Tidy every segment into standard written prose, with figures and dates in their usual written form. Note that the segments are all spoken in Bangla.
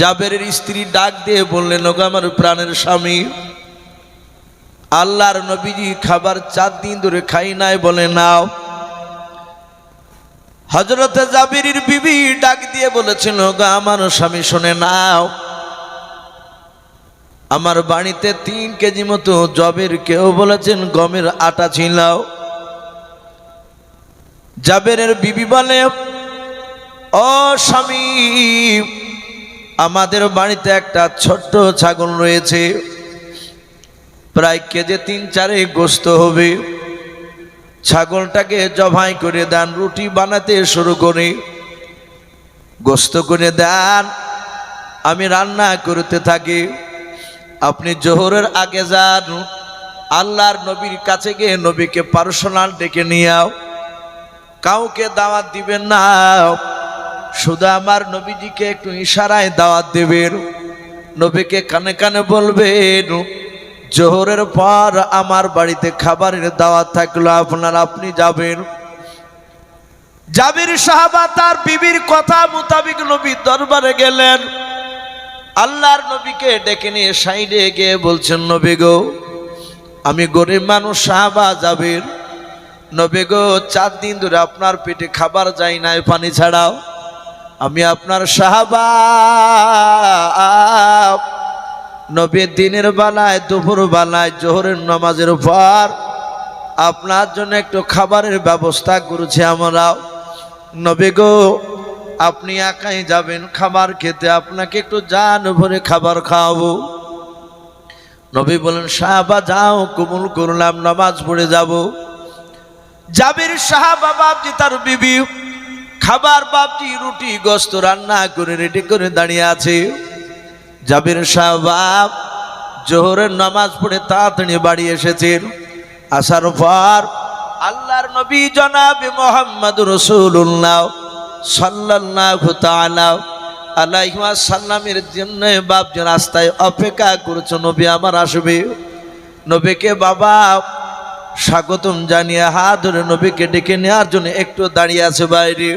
জাবেরের স্ত্রী ডাক দিয়ে বললেন, ওগো আমার প্রাণের স্বামী, আল্লাহর নবীজি খাবার 4 দিন ধরে খাই নাই, বলে নাও। হযরতে জাবেরের বিবি ডাক দিয়ে বলেছিল, ওগো আমার স্বামী শুনে নাও, আমার বাড়িতে 3 কেজি মতো জবের, কেউ বলেছেন গমের আটা ছিল। জাবেরের বিবি বলে, ও স্বামী, আমাদের বাড়িতে একটা ছোট্ট ছাগল রয়েছে, প্রায় কেজি 3-4 গোস্ত হবে। ছাগলটাকে জবাই করে দেন, রুটি বানাতে শুরু করে গোস্ত করে দেন, আমি রান্না করতে থাকি। আপনি জোহরের আগে যান, আল্লাহর নবীর কাছে গিয়ে নবীকে পার্সোনাল ডেকে নিয়ে আও। কাউকে দাওয়াত দিবেন না, শুধু আমার নবীজিকে একটু ইশারায় দাওয়াত দেবেন। নবীকে কানে কানে বলবেন, জোহরের পর আমার বাড়িতে খাবারের দাওয়াত থাকলো, আপনি যাবেন। জাবির সাহাবা তার বিবির কথা মোতাবেক নবীর দরবারে গেলেন। আল্লাহর নবীকে ডেকে নিয়ে সাইডে গিয়ে বলছেন, নবী গো, আমি গরিব মানুষ সাহাবা জাবির, নবী গো 4 দিন ধরে আপনার পেটে খাবার যায় নাই পানি ছাড়াও, আমি আপনার সাহাবা। নবী দিনের বেলায়, দুপুর বেলায়, জোহরের নামাজের পর আপনার জন্য একটু খাবারের ব্যবস্থা করেছি আমরাও। নবী গো, আপনি একাই যাবেন খাবার খেতে, আপনাকে একটু জান ভরে খাবার খাওয়াবো। নবী বলেন, সাহাবা যাও, কবুল করলাম, নামাজ পড়ে যাব। জাবির সাহাবা বাপজি তার বিবি খাবার, বাপজি রুটি গোস্ত রান্না করে রেডি করে দাঁড়িয়ে আছে। জাবির সাহাবা জোহরের নামাজ পড়ে তাড়াতাড়ি বাড়ি এসেছেন। আসার পর আল্লাহর নবী জনাবে মুহাম্মদ রাসূলুল্লাহ সাল্লাল্লাহু তাআলা আলাইহি ওয়াসাল্লামের জন্য বাপজি রাস্তায় অপেক্ষা করছে, নবী আমার আসবে। নবীকে বাবা স্বাগতম জানিয়ে হাত ধরে নবীকে ডেকে নেওয়ার জন্য একটু দাঁড়িয়ে আছে বাইরে।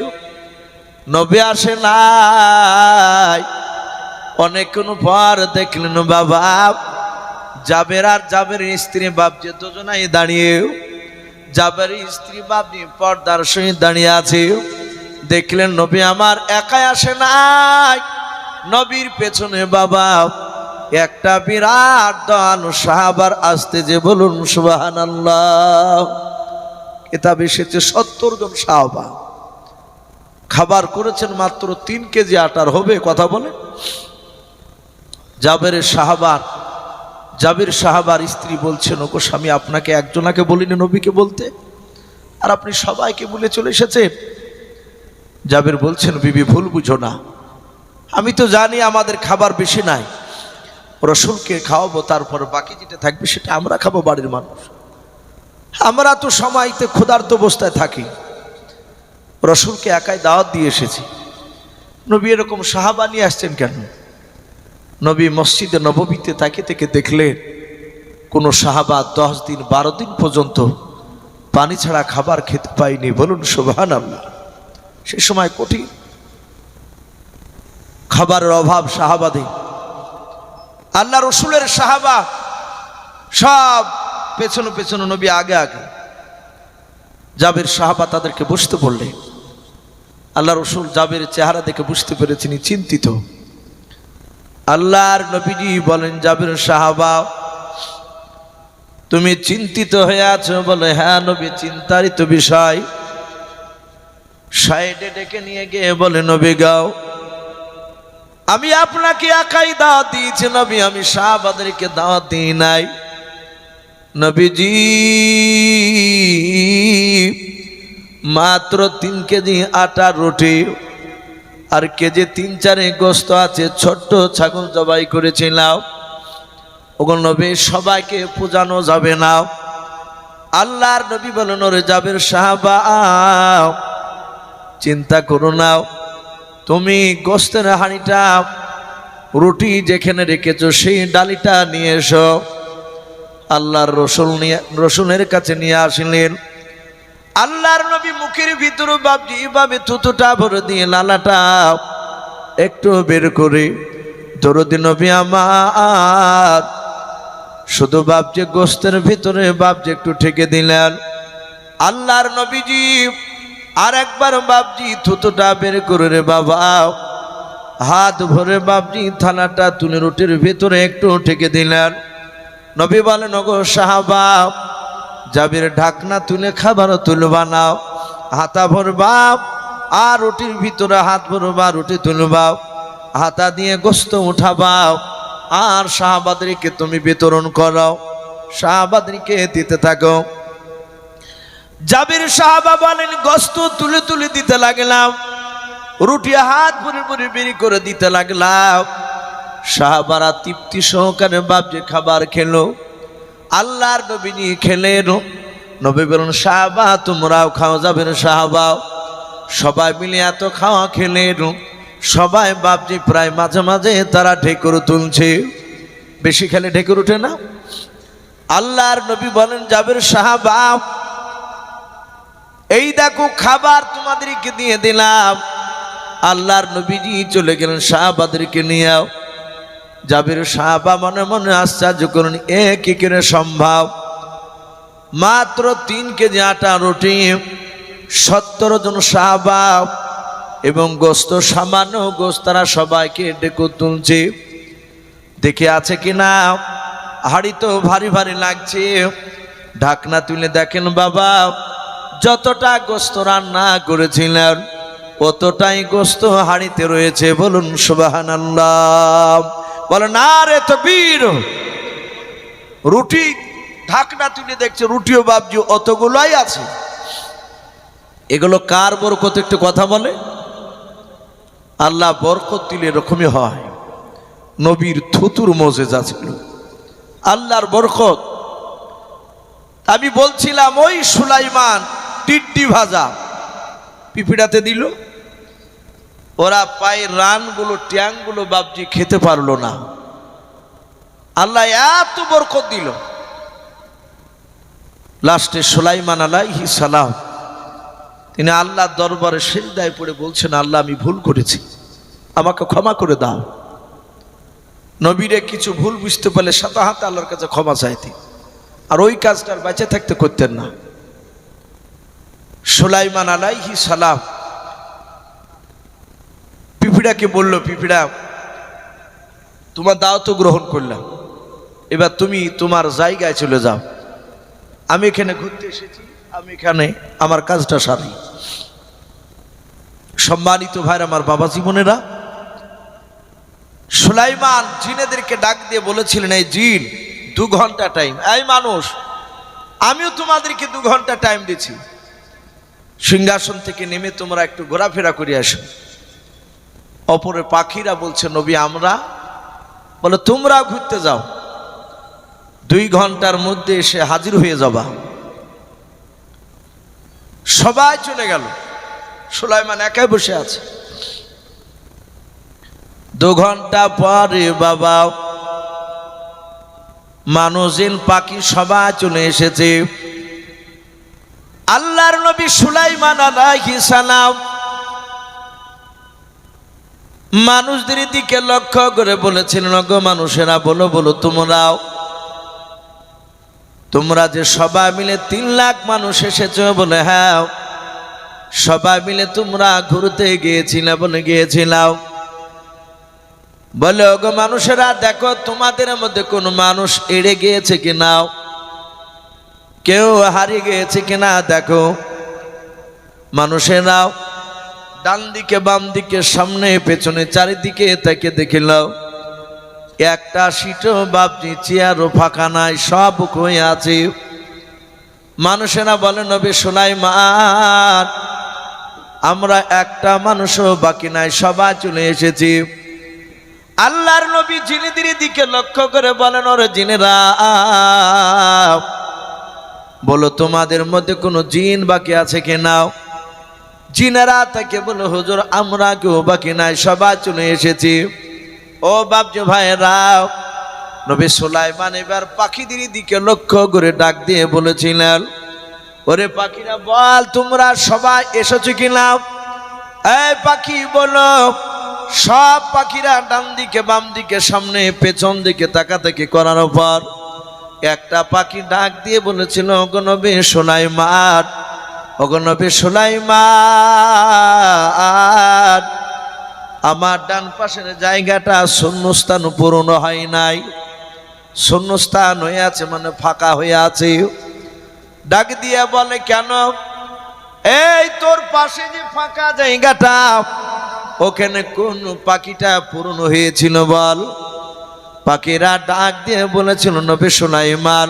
নবী আসে নাই। অনেকক্ষণ পর দেখলেন বাবা জাবের আর জাবেরের স্ত্রী বাপজি দুজনাই দাঁড়িয়ে। জাবেরের স্ত্রী বাপজি পর্দার সহিত দাঁড়িয়ে আছে। দেখলেন নবী আমার একাই আসে নাই, নবীর পেছনে বাবা একটা বিরাট দল সাহাবার আসতে, যে বলুন সুবহানাল্লাহ। কিতাবে এসেছে 70 জন সাহাবা খাবার করেছেন, মাত্র 3 কেজি আটার হবে। কথা বলে জাবের সাহাবার স্ত্রী বলছেন, ওগো স্বামী, আপনাকে একজনাকে বলিনি নবীকে বলতে, আর আপনি সবাইকে বলে চলে এসেছেন। জাবের বলছেন, বিবি ভুল বুঝো না, আমি তো জানি আমাদের খাবার বেশি নাই, রসুলকে খাওয়াবো, তারপর বাকি যেটা থাকবে সেটা আমরা খাবো, বাড়ির মানুষ। আমরা তো সময়তে ক্ষুধার্ত অবস্থায় থাকি, রসুলকে একাই দাওয়াত দিয়ে এসেছি। নবী এরকম সাহাবা নিয়ে আসছেন কেন? নবী মসজিদে নববীতে তাকে থেকে দেখলেন কোনো সাহাবা 10 দিন 12 দিন পর্যন্ত পানি ছাড়া খাবার খেতে পায়নি। বলুন সুবহানাল্লাহ। সে সময় কঠিন খাবারের অভাব সাহাবাদের। আল্লাহ রসুলের সাহাবা সব পেছনে পেছনে, নবী আগে আগে। জাবের সাহাবা তাদেরকে বসতে বললেন। আল্লাহ রসুল জাবের চেহারা দেখে বুঝতে পেরেছেন চিন্তিত। আল্লাহর নবীজি বলেন, জাবের সাহাবা তুমি চিন্তিত হয়ে আছো? বলে, হ্যাঁ নবী, চিন্তারই তো বিষয়। সাইডে ডেকে নিয়ে গিয়ে বলে, নবী গাও, আমি আপনাকে একাই দাওয়াত দিয়েছি নবী, আমি সাহাবাদেরকে দাওয়াত দিই নাই। নবীজি মাত্র 3 কেজি আটা রুটি আর কেজি 3-4 গোস্ত আছে, ছোট্ট ছাগল জবাই করেছিলাম। ওগো নবী, সবাইকে পূজানো যাবে না। আল্লাহর নবী বলেন, ওরে জাবের সাহাবা, চিন্তা করো না, তুমি গোস্তের হাঁড়িটা, রুটি যেখানে রেখেছো সেই ডালিটা নিয়ে এসো। আল্লাহর রসুলের কাছে নিয়ে আসলেন। আল্লাহর নবী মুখের ভিতরে বাপজি এভাবে থুতুটা ভরে দিয়ে লালাটা একটু বের করে দরদি নবী আমার শুধু বাপজি গোস্তের ভিতরে বাপজি একটু ঠেকে দিলেন। আল্লাহর নবীজি আর একবার বাপজি থুতুটা বের করে রে বাবা, হাত ভরে বাপজি থালাটা তুলে রুটির ভিতরে একটু ঠেকে দিলেন। নবী বলেন, ওগো সাহাবা, জাবির ঢাকনা তুলে খাবার তুলবা না, হাতা ভরবা আর রুটির ভিতরে হাত ভরবা, রুটি তুলবা, হাতা দিয়ে গোস্ত উঠাবাও আর সাহাবাদেরকে তুমি বিতরণ করো, সাহাবাদেরকে দিতে থাকো। জাবির সাহাবা বলেন, গোস্ত তুলে তুলে দিতে লাগলাম, রুটি হাত ভরে ভরে বেরি করে দিতে লাগলাম। সাহাবারা তৃপ্তি সহকারে বাপজি খাবার খেলো। আল্লাহর নবী নিয়ে খেলেন। নবী বলেন, সাহাবা তোমরাও খাও। জাবির সাহাবা সবাই মিলে এত খাওয়া খেলেন, সবাই বাপজি প্রায় মাঝে মাঝে তারা ঢেকুর তুলছে। বেশি খেলে ঢেকুর উঠে না। আল্লাহর নবী বলেন, জাবির সাহাবা এই দেখো খাবার তোমাদেরকে দিয়ে দিলাম। আল্লাহর নবীজি চলে গেলেন সাহাবাদেরকে নিয়ে। জাবির সাহাবা মনে মনে আশ্চর্য করলেন, এ কি করে সম্ভব? মাত্র 3 কেজি আটা রুটি, 70 জন সাহাবা এবং গোস্ত সামান্য গোস্ত, তারা সবাইকে ডেকে তুলছে। দেখে আছে কিনা, হাড়ি তো ভারী ভারী লাগছে। ঢাকনা তুলে দেখেন বাবা, যতটা গোস্ত রান্না করেছিলেন অতটাই গোস্ত হাড়িতে রয়েছে। বলুন সুবহানাল্লাহ। বলেন নারে তাকবীর। রুটি ঢাকনা তুলে দেখছে, রুটিও বাপজি অতগুলোই আছে। এগুলো কার বরকত? একটু কথা বলে। আল্লাহ বরকত দিলে এরকমই হয়। নবীর থুতুর মজেজা ছিল, আল্লাহর বরকত। আমি বলছিলাম ওই সুলাইমান টিড্ডি ভাজা পিপিড়াতে দিল, ওরা পায়ের রানগুলো ট্যাংগুলো বাপজি খেতে পারলো না। আল্লাহ এত বরকত দিল। লাস্টে সুলাইমান আলাইহিস সালাম তিনি আল্লাহর দরবারে সিজদায় পড়ে বলছেন, আল্লাহ আমি ভুল করেছি, আমাকে ক্ষমা করে দাও। নবীরে কিছু ভুল বুঝতে পারলে সাথে হাতে আল্লাহর কাছে ক্ষমা চাইতে, আর ওই কাজটার বেঁচে থাকতে করতেন না। সুলাইমান আলাইহিস সালাম পিপিড়াকে বলল, পিপিড়া তোমার দাওয়াত গ্রহণ করলাম, এবার তুমি তোমার জায়গায় চলে যাও। আমি এখানে ঘুরতে এসেছি, আমি এখানে আমার কাজটা সারি। সম্মানিত ভাইরা, আমার বাবা জীবনেরা, সুলাইমান জিনেদেরকে ডাক দিয়ে বলেছিলেন, এই জিন 2 ঘন্টা টাইম, এই মানুষ আমিও তোমাদেরকে 2 ঘন্টা টাইম দিচ্ছি, সিংহাসন থেকে নেমে তোমরা একটু ঘোরাফেরা করে আসো। অপরে পাখিরা বলছে, নবী আমরা? বলে তোমরা ঘুরতে যাও, 2 ঘন্টার মধ্যে এসে হাজির হয়ে যাবা। সবাই চলে গেল, সুলাইমান একাই বসে আছে। 2 ঘন্টা পরে বাবা মানুষিন পাখি সবাই চলে এসেছে। আল্লাহর নবী সুলাইমান আলাইহিস সালাম মানুষদের দিকে লক্ষ্য করে বলেছিলেন, গো মানুষেরা বলো বলো তোমরা যে সবাই মিলে 3 লাখ মানুষ এসেছ? বলে হ্যাঁ। সবাই মিলে তোমরা ঘুরতে গিয়েছিলে? বলে গিয়েছিলাম। বলে ওগো মানুষেরা দেখো তোমাদের মধ্যে কোন মানুষ এড়ে গিয়েছে কিনা, কেউ হারিয়ে গিয়েছে কিনা দেখো। মানুষেরা ডান দিকে বাম দিকে সামনে পেছনে চারিদিকে তাকে দেখিল, একটা সিটও বাপজি চেয়ারও ফাঁকা নাই, সব হয়ে আছে। মানুষেরা বলে, নবী সুলাইমান আমরা একটা মানুষও বাকি নাই, সবাই চলে এসেছি। আল্লাহর নবী জিনেদের দিকে লক্ষ্য করে বলেন, ওরে জিনেরা বলো তোমাদের মধ্যে কোনো জিন বাকি আছে কিনা? জিনেরা তাকে বলে, হুজুর আমরা কেউ বাকি নাই, সবাই চলে এসেছি। ও বাপজি ভাইরা, নবী সুলাইমান এবার পাখিদের দিকে লক্ষ্য করে ডাক দিয়ে বলেছিলেন, ওরে পাখিরা বল তোমরা সবাই এসেছো কিনা? এই পাখি বলো সব পাখিরা ডান দিকে বাম দিকে সামনে পেছন দিকে তাকাতাকি করার পর একটা পাখি ডাক দিয়ে বলেছিল, ওগো নবী সুলাইমান, ওগো নবী সুলাইমান, আমার ডান পাশের জায়গাটা শূন্যস্থান পূরণ হয় নাই, শূন্যস্থান হয়ে আছে, মানে ফাঁকা হয়ে আছে। ডাক দিয়ে বলে, কেন? এই তোর পাশে যে ফাঁকা জায়গাটা, ওখানে কোন পাখিটা পূরণ হয়েছিল বল? পাখিরা ডাক দিয়ে বলেছিল, নবী সুলাইমান,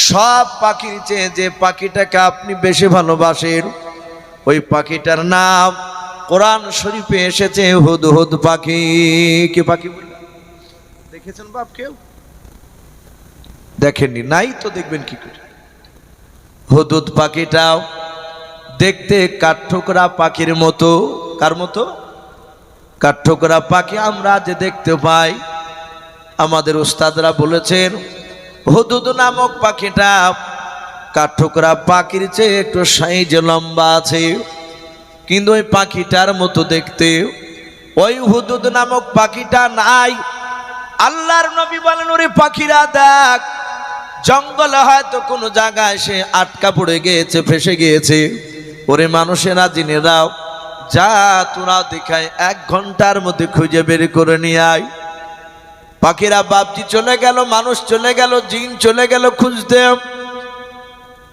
সব পাখির চেয়ে যে পাখিটাকে আপনি বেশি ভালোবাসেন ওই পাখিটার নাম কোরআন শরীফে এসেছে হুদহুদ পাখি। কি পাখি বললেন? দেখেছেন বাপ? কেউ দেখেননি? নাই তো দেখবেন কি করে? হুদহুদ পাখিটাও দেখতে কাঠঠোকরা পাখির মতো। কার মতো? কাঠঠোকরা পাখি আমরা যে দেখতে পাই, আমাদের উস্তাদরা বলেছেন হুদহুদ নামক পাখিটা কাঠঠোকরা পাখির চেয়ে একটু সাইজ লম্বা আছে, কিন্তু ওই পাখিটার মতো দেখতে ওই হুদহুদ নামক পাখিটা নাই। আল্লাহর নবী বলেন, ওরে পাখিরা দেখ, জঙ্গলে হয়তো কোনো জায়গায় সে আটকা পড়ে গিয়েছে, ফেসে গিয়েছে। ওরে মানুষেরা, জিনেরাও, যা তোরা দেখায় 1 ঘন্টার মধ্যে খুঁজে বের করে নিয়ে আয়। পাখিরা বাপজি চলে গেল, মানুষ চলে গেল, জিন চলে গেল খুঁজতে।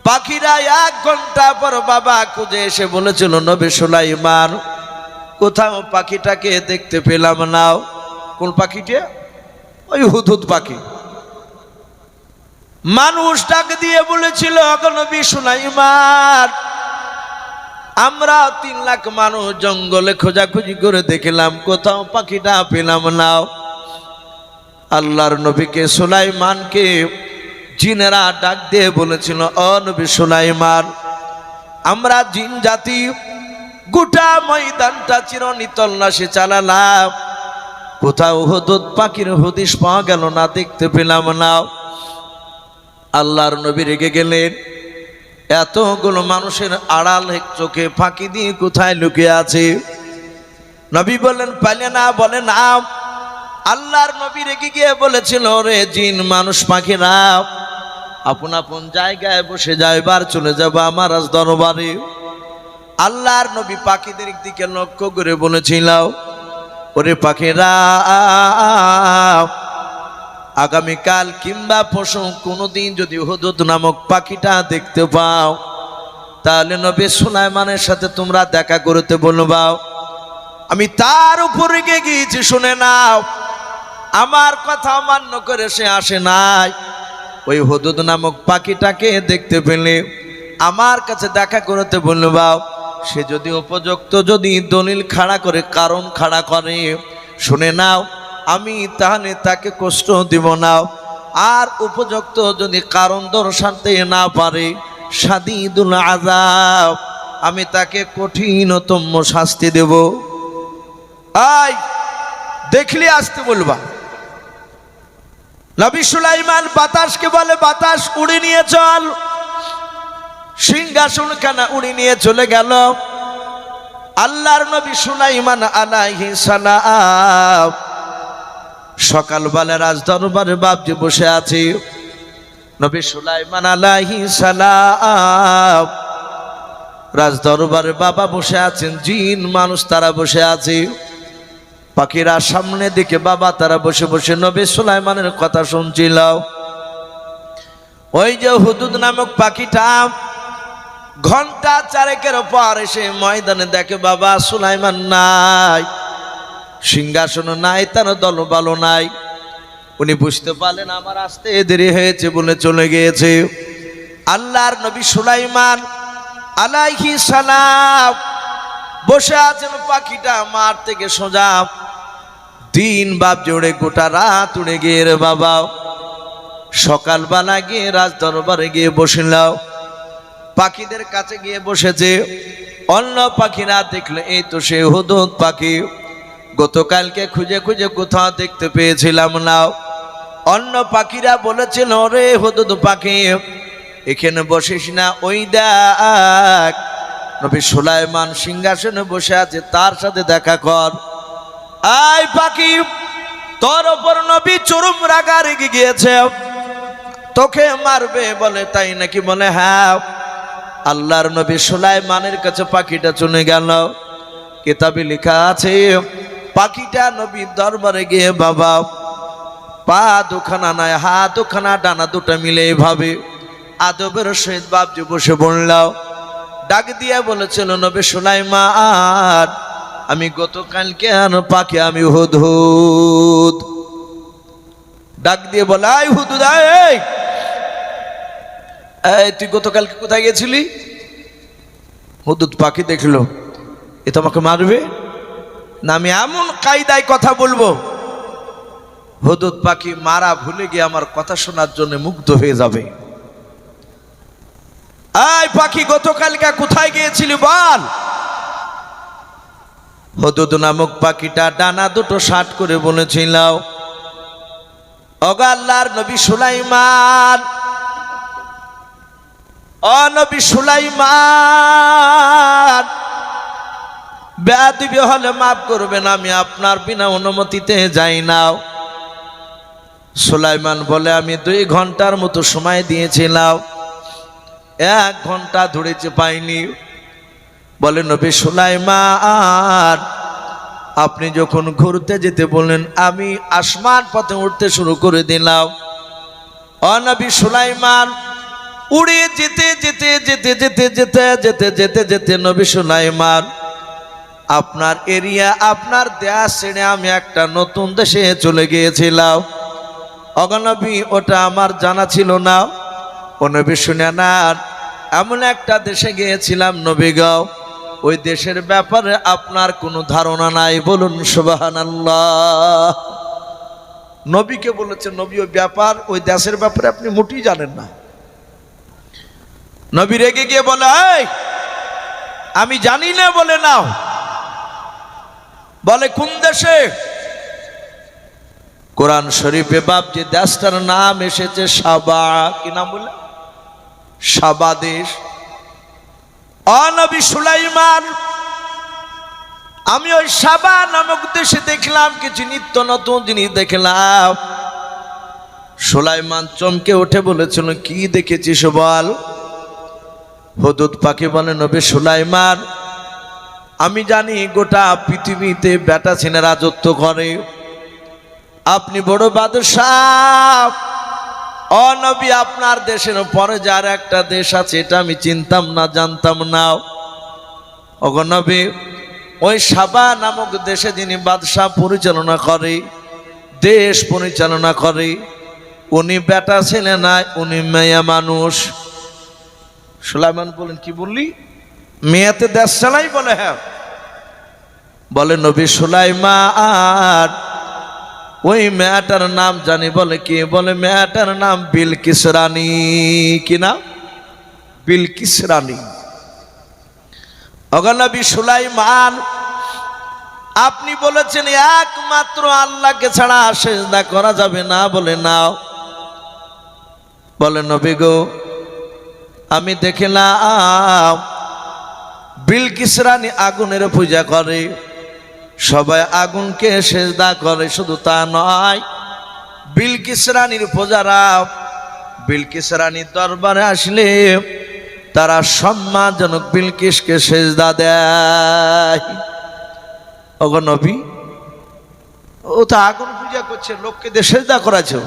পাখিরা 1 ঘন্টা পর বাবা খুঁজে এসে বলেছিল, নবী সুলাইমান, কোথাও পাখিটাকে দেখতে পেলাম না। কোন পাখিটা? ওই হুদহুদ পাখি। মানুষ ডাক দিয়ে বলেছিল, নবী সুলাইমান, আমরা 3 লাখ মানুষ জঙ্গলে খোঁজাখুঁজি করে দেখলাম, কোথাও পাখিটা পেলাম না। আল্লাহর নবীকে সুলাইমানকে জিনেরা ডাক দিয়ে বলেছিল, ও নবী সুলাইমান, আমরা জিন জাতি গোটা ময়দানটা চিরনি তল্লাশি চালালাম, কোথাও হুদহুদ পাখির হদিশ পাওয়া গেল না, দেখতে পেলাম না। আল্লাহর নবী রেগে গেলেন, এতগুলো মানুষের আড়াল চোখে ফাঁকি দিয়ে কোথায় লুকিয়ে আছে? নবী বললেন, পাইলে না? বলে না। আল্লাহর নবী রেগে গিয়ে বলেছিল, রে জিন মানুষ পাখিরা আপন আপন জায়গায় বসে যায়, এবার চলে যাবো আমার রাজ দরবারে। আল্লাহর নবী পাখিদের দিকে লক্ষ্য করে বলেছিল, ওরে পাখিরা, আগামীকাল কিংবা পরশু কোনোদিন যদি হুদহুদ নামক পাখিটা দেখতে পাও, তাহলে নবী সুলাইমানের সাথে তোমরা দেখা করতে বলবা। আমি তার উপর রেগে গিয়েছি, শুনে নাও। আমার কথা অমান্য করে সে আসে নাই। ওই হুদহুদ নামক পাখিটাকে দেখতে পেলে আমার কাছে দেখা করতে বলবা। সে যদি উপযুক্ত যদি দলিল খাড়া করে, কারণ খাড়া করে, শুনে নাও, আমি তাহলে তাকে কষ্ট দিব না। আর উপযুক্ত যদি কারণ দর্শাতে না পারে, শাদীদুল আযাব, আমি তাকে কঠিনতম শাস্তি দেব। আয় দেখলি আসতে বলবা। নবী সুলাইমান বাতাসকে বলে, বাতাস উড়ে নিয়ে চল। সিংহাসন খানা উড়ে নিয়ে চলে গেল। আল্লাহর নবী সুলাইমান আলাইহিস সালাম সকালবেলা রাজ দরবারে বাপজি বসে আছে। নবী সুলাইমান আলাইহিস সালাম রাজ দরবারে বাবা বসে আছেন, জিন মানুষ তারা বসে আছে। পাখিরা সামনে দিকে বাবা তারা বসে বসে নবী সুলাইমানের কথা শুনছিল। ওই যে হুদহুদ নামক পাখিটা ঘন্টা 4 পর এসে ময়দানে দেখে বাবা সুলাইমান নাই, সিংহাসন নাই, তার দলবল নাই। উনি বুঝতে পারলেন আমার আসতে দেরি হয়েছে বলে চলে গিয়েছে। আল্লাহর নবী সুলাইমান আলাইহিস সালাম বসে আছেন, পাখিটা মার থেকে সোজা দিন বাপ জোড়ে গোটা রাত উড়ে গিয়ে রে বাবা। সকালবেলা গিয়ে রাজ দরবারে গিয়ে বসিলাম, পাখিদের কাছে গিয়ে বসেছে। অন্য পাখিরা দেখলে এই তো সে হুদহুদ পাখি, গতকালকে খুঁজে খুঁজে কোথাও দেখতে পেয়েছিলাম না। অন্য পাখিরা বলেছিল, রে হুদহুদ পাখি এখানে বসিস না, ওই দেখ নবী সুলাইমান সিংহাসনে বসে আছে, তার সাথে দেখা কর। আয় পাখি, তোর ওপর নবী চরম রাগা রেগে গিয়েছে, তোকে মারবে। বলে তাই নাকি? বলে হ্যাঁ। আল্লাহর নবী সুলাইমানের কাছে পাখিটা চলে গেল। কিতাবে লেখা আছে পাখিটা নবীর দরবারে গিয়ে বাবা পা দুখানা নয় হাত দুখানা ডানা দুটো মিলে এইভাবে আদবের সহিত বাপজি বসে বললাম। ডাক দিয়ে বলেছিল নবী সুলাইমান, আমি গতকালকে পাখি, আমি হুদহুদ। ডাক দিয়ে বলে আই হুদহুদ, এই তুই গতকালকে কোথায় গেছিলি? হুদহুদ পাখি দেখলো, এ তো আমাকে মারবে না, আমি এমন কায়দায় কথা বলবো হুদহুদ পাখি মারা ভুলে গিয়ে আমার কথা শোনার জন্য মুগ্ধ হয়ে যাবে। আয় পাখি, গতকালকে কোথায় গিয়েছিলি বল? হুদহুদ নামক পাখিটা ডানা দুটো শাট করে বলেছিল, ওগো আল্লাহর নবী সুলাইমান, ও নবী সুলাইমান, বেয়াদবি হলে মাফ করবেন, আমি আপনার বিনা অনুমতিতে যাই না। সুলাইমান বলে আমি 2 ঘন্টার মতো সময় দিয়েছিলাম, 1 ঘন্টা ধরেছে পাইনি। বলে নবী সুলাইমান, আপনি যখন ঘুরতে যেতে বললেন আমি আসমান পথে উঠতে শুরু করে দিলাম। ও নবী সুলাইমান, উড়ে যেতে যেতে যেতে যেতে যেতে যেতে যেতে যেতে নবী সুলাইমান আপনার এরিয়া, আপনার দেশ ছেড়ে আমি একটা নতুন দেশে চলে গিয়েছিলাম। ওগো নবী, ওটা আমার জানা ছিল না। ও নবী শুনে না, এমন একটা দেশে গিয়েছিলাম নবী গো, ওই দেশের ব্যাপারে আপনার কোনো ধারণা নাই। বলুন সুবহানাল্লাহ। নবীকে বলেছে নবী ওই ব্যাপার, ওই দেশের ব্যাপারে আপনি মোটেই জানেন না। নবী রেগে গিয়ে বলে এই আমি জানি না। বলে নাও। বলে কোন দেশে? কোরআন শরীফে বাপ যে দেশটার নাম এসেছে সাবা। কি নাম বলে? সাবা দেশ। ও নবী সুলাইমান, আমি ওই সাবা নামক দেশে দেখলাম কিছু নিত্য নতুন জিনিস দেখলাম। সুলাইমান চমকে উঠে বলেছিল কি দেখেছিস বল? হুদহুদ পাখি বলে নবী সুলাইমান, আমি জানি গোটা পৃথিবীতে বেটা ছেলে রাজত্ব করে, আপনি বড় বাদশাহ। ও নবী, আপনার দেশের পরে যার একটা দেশ আছে এটা আমি চিনতাম না, জানতাম না। ওগো নবী, ওই সাবা নামক দেশে যিনি বাদশাহ পরিচালনা করে, দেশ পরিচালনা করে, উনি বেটা ছেলে নাই, উনি মেয়ে মানুষ। সুলাইমান বলেন কি বললি? মেয়েতে দেশ চালাই? বলে হ্যাঁ। বলে নবী সুলাইমান, ওই মেয়েটার নাম জানি। বলে কি? বলে মেয়েটার নাম বিলকিস রানী। কি নাম? বিলকিস রানী। ওগো নবী সুলাইমান, আপনি বলেছেন একমাত্র আল্লাহকে ছাড়া সিজদা করা যাবে না। বলে নাও। বলে নবী গো, আমি দেখলাম বিলকিস রানী আগুনের পূজা করে, সবাই আগুনকে সিজদা করে। শুধু তা নয়, বিলকিস রানীর পূজারা বিলকিস রানীর দরবারে আসলে তারা সম্মানজনক বিলকিসকে সিজদা দেয়। ওগো নবী, ও তো আগুন পূজা করছে, লোককে দিয়ে সিজদা করাছে।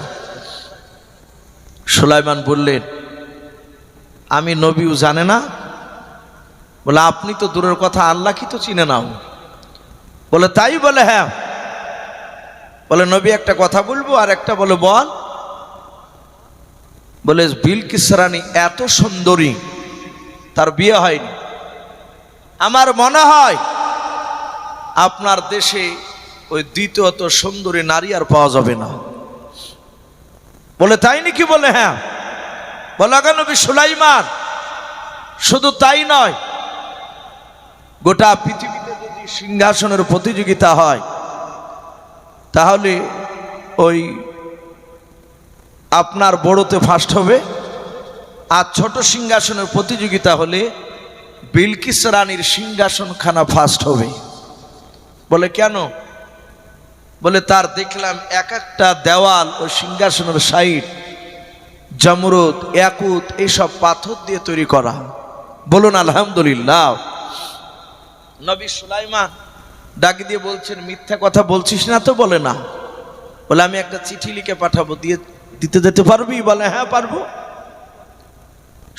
সুলাইমান বললেন আমি নবীও জানে না? বলে আপনি তো দূরের কথা, আল্লাহ কি তো চিনে নাও। বলে তাই? বলে হ্যাঁ। বলে নবী একটা কথা বলবো, আর একটা বলে বল। বলে বিলকিস রানী এত সুন্দরী, তার বিয়ে হয়নি। আমার মনে হয় আপনার দেশে ওই দ্বিতীয়ত সুন্দরী নারী আর পাওয়া যাবে না। বলে তাই নাকি? বলে হ্যাঁ। বলে আগে নবী সুলাইমান, শুধু তাই নয়, গোটা পৃথিবীতে যদি সিংহাসনের প্রতিযোগিতা হয় তাহলে ওই আপনার বড়তে ফার্স্ট হবে, আর ছোট সিংহাসনের প্রতিযোগিতা হলে বিলকিস রানীর সিংহাসনখানা ফার্স্ট হবে। বলে কেন? বলে তার দেখলাম এক একটা দেওয়াল ও সিংহাসনের সাইড জামরুদ, ইয়াকুত এইসব পাথর দিয়ে তৈরি করা। বলুন আলহামদুলিল্লাহ। নবী সুলাইমান ডাক দিয়ে বলছেন, মিথ্যা কথা বলছিস না তো? বলে না। বলে আমি একটা চিঠি লিখে পাঠাবো, দিতে যেতে পারবি? বলে হ্যাঁ পারবো।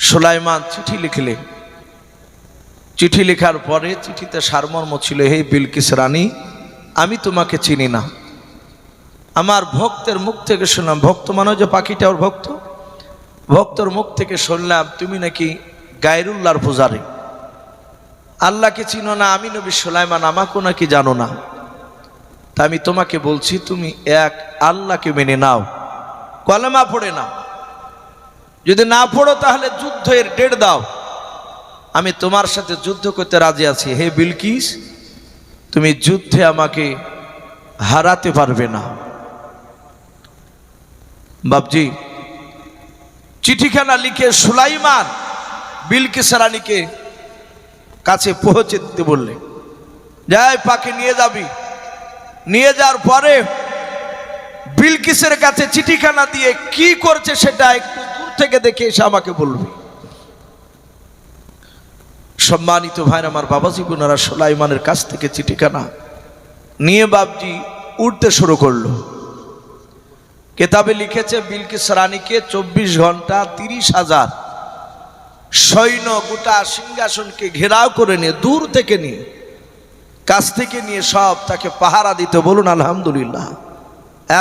সুলাইমান চিঠি লিখলেন। চিঠি লেখার পরে চিঠিতে সারমর্ম ছিল, হে বিলকিস রানী, আমি তোমাকে চিনি না, আমার ভক্তের মুখ থেকে শুনলাম, ভক্ত মানে যে পাখিটা ওর ভক্ত, ভক্তর মুখ থেকে শুনলাম তুমি নাকি গায়রুল্লাহর পূজারী, আল্লাহকে চিনো না। আমি নবী সুলাইমান, আমাকেও নাকি জানো না। তা আমি তোমাকে বলছি তুমি এক আল্লাহকে মেনে নাও, কলেমা পড়ে নাও। যদি না পড়ো তাহলে যুদ্ধের ডেট দাও, আমি তোমার সাথে যুদ্ধ করতে রাজি আছি। হে বিলকিস, তুমি যুদ্ধে আমাকে হারাতে পারবে না। বাপজি চিঠিখানা লিখে সুলাইমান বিলকিস রানীকে কাছে পৌঁছে দিতে বললে, যাই পাকে নিয়ে যাবি। নিয়ে যাওয়ার পরে বিলকিসের কাছে চিঠিখানা দিয়ে কি করছে সেটা একটু দূর থেকে দেখে এসে আমাকে বলবি। সম্মানিত ভাই আমার, বাবাজি বোনেরা, সুলাইমানের কাছ থেকে চিঠিখানা নিয়ে বাপজি উঠতে শুরু করলো। কেতাবে লিখেছে বিলকিস রানীকে 24 ঘন্টা 30,000 সৈন্য গোটা সিংহাসনকে ঘেরাও করে নিয়ে, দূর থেকে নিয়ে, কাছ থেকে নিয়ে সব তাকে পাহারা দিতে। বলুন আলহামদুলিল্লাহ।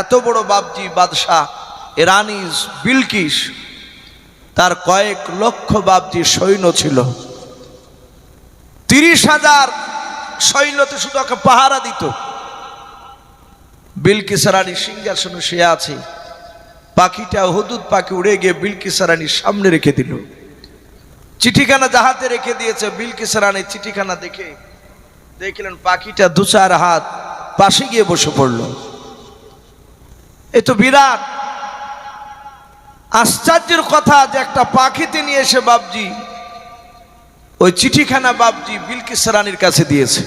এত বড় বাপজি বাদশাহ রানী বিলকিস, তার কয়েক লক্ষ বাপজি সৈন্য ছিল। 30,000 সৈন্যতে শুধু ওকে পাহারা দিত। বিলকিস রানী সিংহাসনে শুয়ে আছে, পাখিটা হুদুদ পাখি উড়ে গিয়ে বিলকিস রানীর সামনে রেখে দিল। চিঠিখানা যাহাতে রেখে দিয়েছে, বিলকিস রানী চিঠিখানা দেখে দেখলেন পাখিটা 2-4 হাত পাশে গিয়ে বসে পড়ল। এ তো বিরাট আশ্চর্যের কথা যে একটা পাখিতে নিয়ে এসে বাপজি ওই চিঠিখানা বাপজি বিলকিস রানীর কাছে দিয়েছে।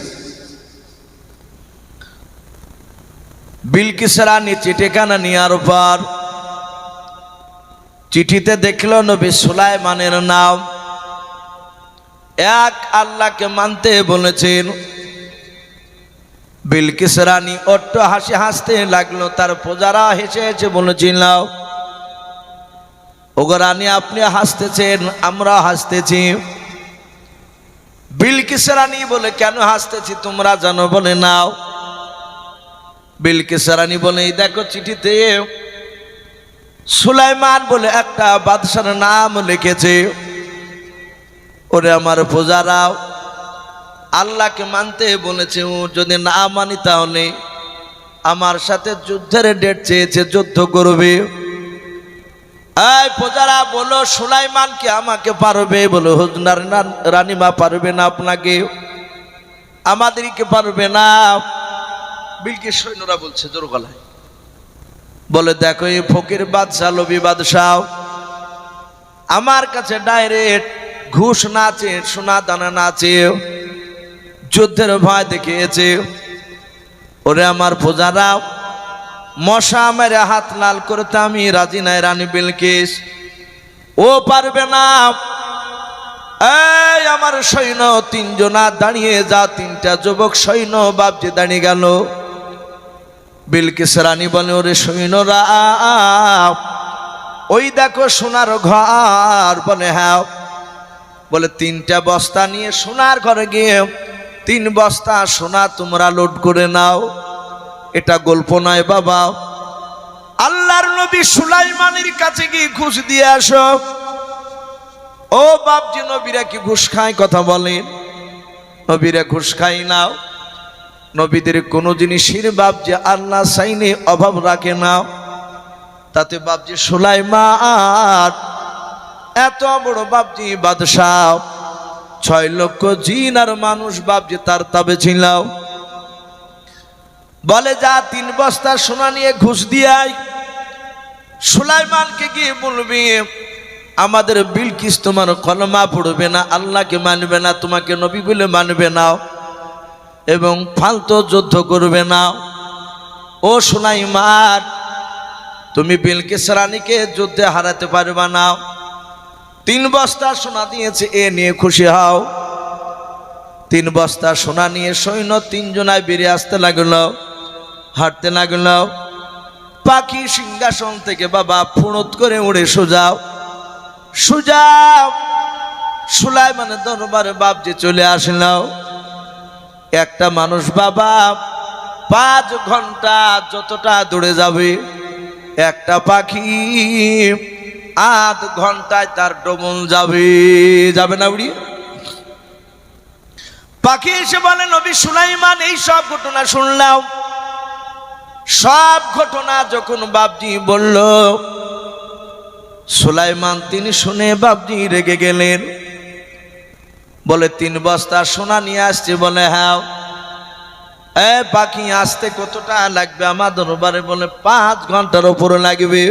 বিলকিস রানী চিঠিখানা নেওয়ার পর চিঠিতে দেখল নবী সুলাইমানের নাম, এক আল্লাহকে মানতে বলেছেন। বিলকিস রানী অট্ট হাসি হাসতে লাগলো। তার প্রজারা হেসে হেসে বলেছিল, ওগো রানী আপনি হাসতেছেন, আমরা হাসতেছি। বিলকিস রানী বলে, কেন হাসতেছি তোমরা জানো? বলে নাও। বিলকিস রানী বলে, এই দেখো চিঠিতে সুলাইমান বলে একটা বাদশার নাম লিখেছে। ওরে আমার প্রজারাও আল্লাহকে মানতে বলেছে, ও যদি না মানি তাহলে আমার সাথে যুদ্ধের ডেট চেয়েছে, যুদ্ধ করবে। এই প্রজারা বলো, সুলাইমান কি আমাকে পারবে? বলো হুজুর রানীমা পারবে না, আপনাকে আমাদেরকে পারবে না। বিলকিস সৈন্যরা বলছে জোর গলায়, বলে দেখো এই ফকির বাদশাহ, লোভী বাদশাহ আমার কাছে ডাইরেক্ট ঘুষ না চেয়ে, সোনা দানা না চেয়ে যুদ্ধের ভয় দেখিয়েছে। ওরে আমার প্রজারা, মশা মেরে হাত লাল করতে আমি রাজি নাই রানী বিলকিস, ও পারবে না। এই আমার সৈন্য 3 জনা দাঁড়িয়ে যা, 3টা যুবক সৈন্য বাপজি দাঁড়িয়ে গেল। বিলকিস রানী বলে, ওরে সৈন্যরা ওই দেখো সোনার ঘর। বলে হ্যাঁ। বলে 3টা বস্তা নিয়ে সোনার ঘরে গিয়ে 3 বস্তা সোনা তোমরা লোড করে নাও। এটা গল্প নয় বাবা, আল্লাহর নবী সুলাইমানের কাছে গিয়ে ঘুষ দিয়ে আসো। ও বাপজি, নবীরা কি ঘুষ খায়? কথা বলেন, নবীরা ঘুষ খাই না। নবীদের কোনো জিনিসের বাপজি আল্লাহ চাইনে অভাব রাখে না। তাতে বাপজি সুলাইমান এত বড় বাপজি বাদশাহ, 6 লক্ষ জিন আর মানুষ বাপজি তার তাবে ছিল। বলে যা 3 বস্তা সোনা নিয়ে ঘুষ দিয়ে আয়। সুলাইমানকে গিয়ে বলবি, আমাদের বিলকিস তোমার কলমা পড়বে না, আল্লাহকে মানবে না, তোমাকে নবী বলে মানবে না এবং ফালতু যুদ্ধ করবে না। ও সুলাইমান, তুমি বিলকিস রানীকে যুদ্ধে হারাতে পারবে না, 3 বস্তা সোনা দিয়েছে, এ নিয়ে খুশি হও। 3 বস্তা সোনা নিয়ে সৈন্য 3 জনায় বেরিয়ে আসতে লাগলো, হাঁটতে লাগলো। পাখি সিংহাসন থেকে বাবা ফুঁড়ত করে উড়ে সোজাও সোজাও সুলাইমানের দরবারে বাপজি চলে আসলো। একটা মানুষ বাবা 5 ঘন্টা যতটা দৌড়ে যাবে, একটা পাখি 8 ঘন্টায় তার ডবল যাবে, যাবে না উড়িয়ে? পাখি এসে বলে, নবী সুলাইমান এই সব ঘটনা শুনলাম। সব ঘটনা যখন বাপজি বলল, সুলাইমান তিনি শুনে বাপজি রেগে গেলেন। বলে 3 বস্তা সোনা নিয়ে আসছে। বলে হ্যাঁ। এ পাখি আসতে কতটা লাগবে আমার দরবারে? বলে 5 ঘন্টার উপরে লাগবে।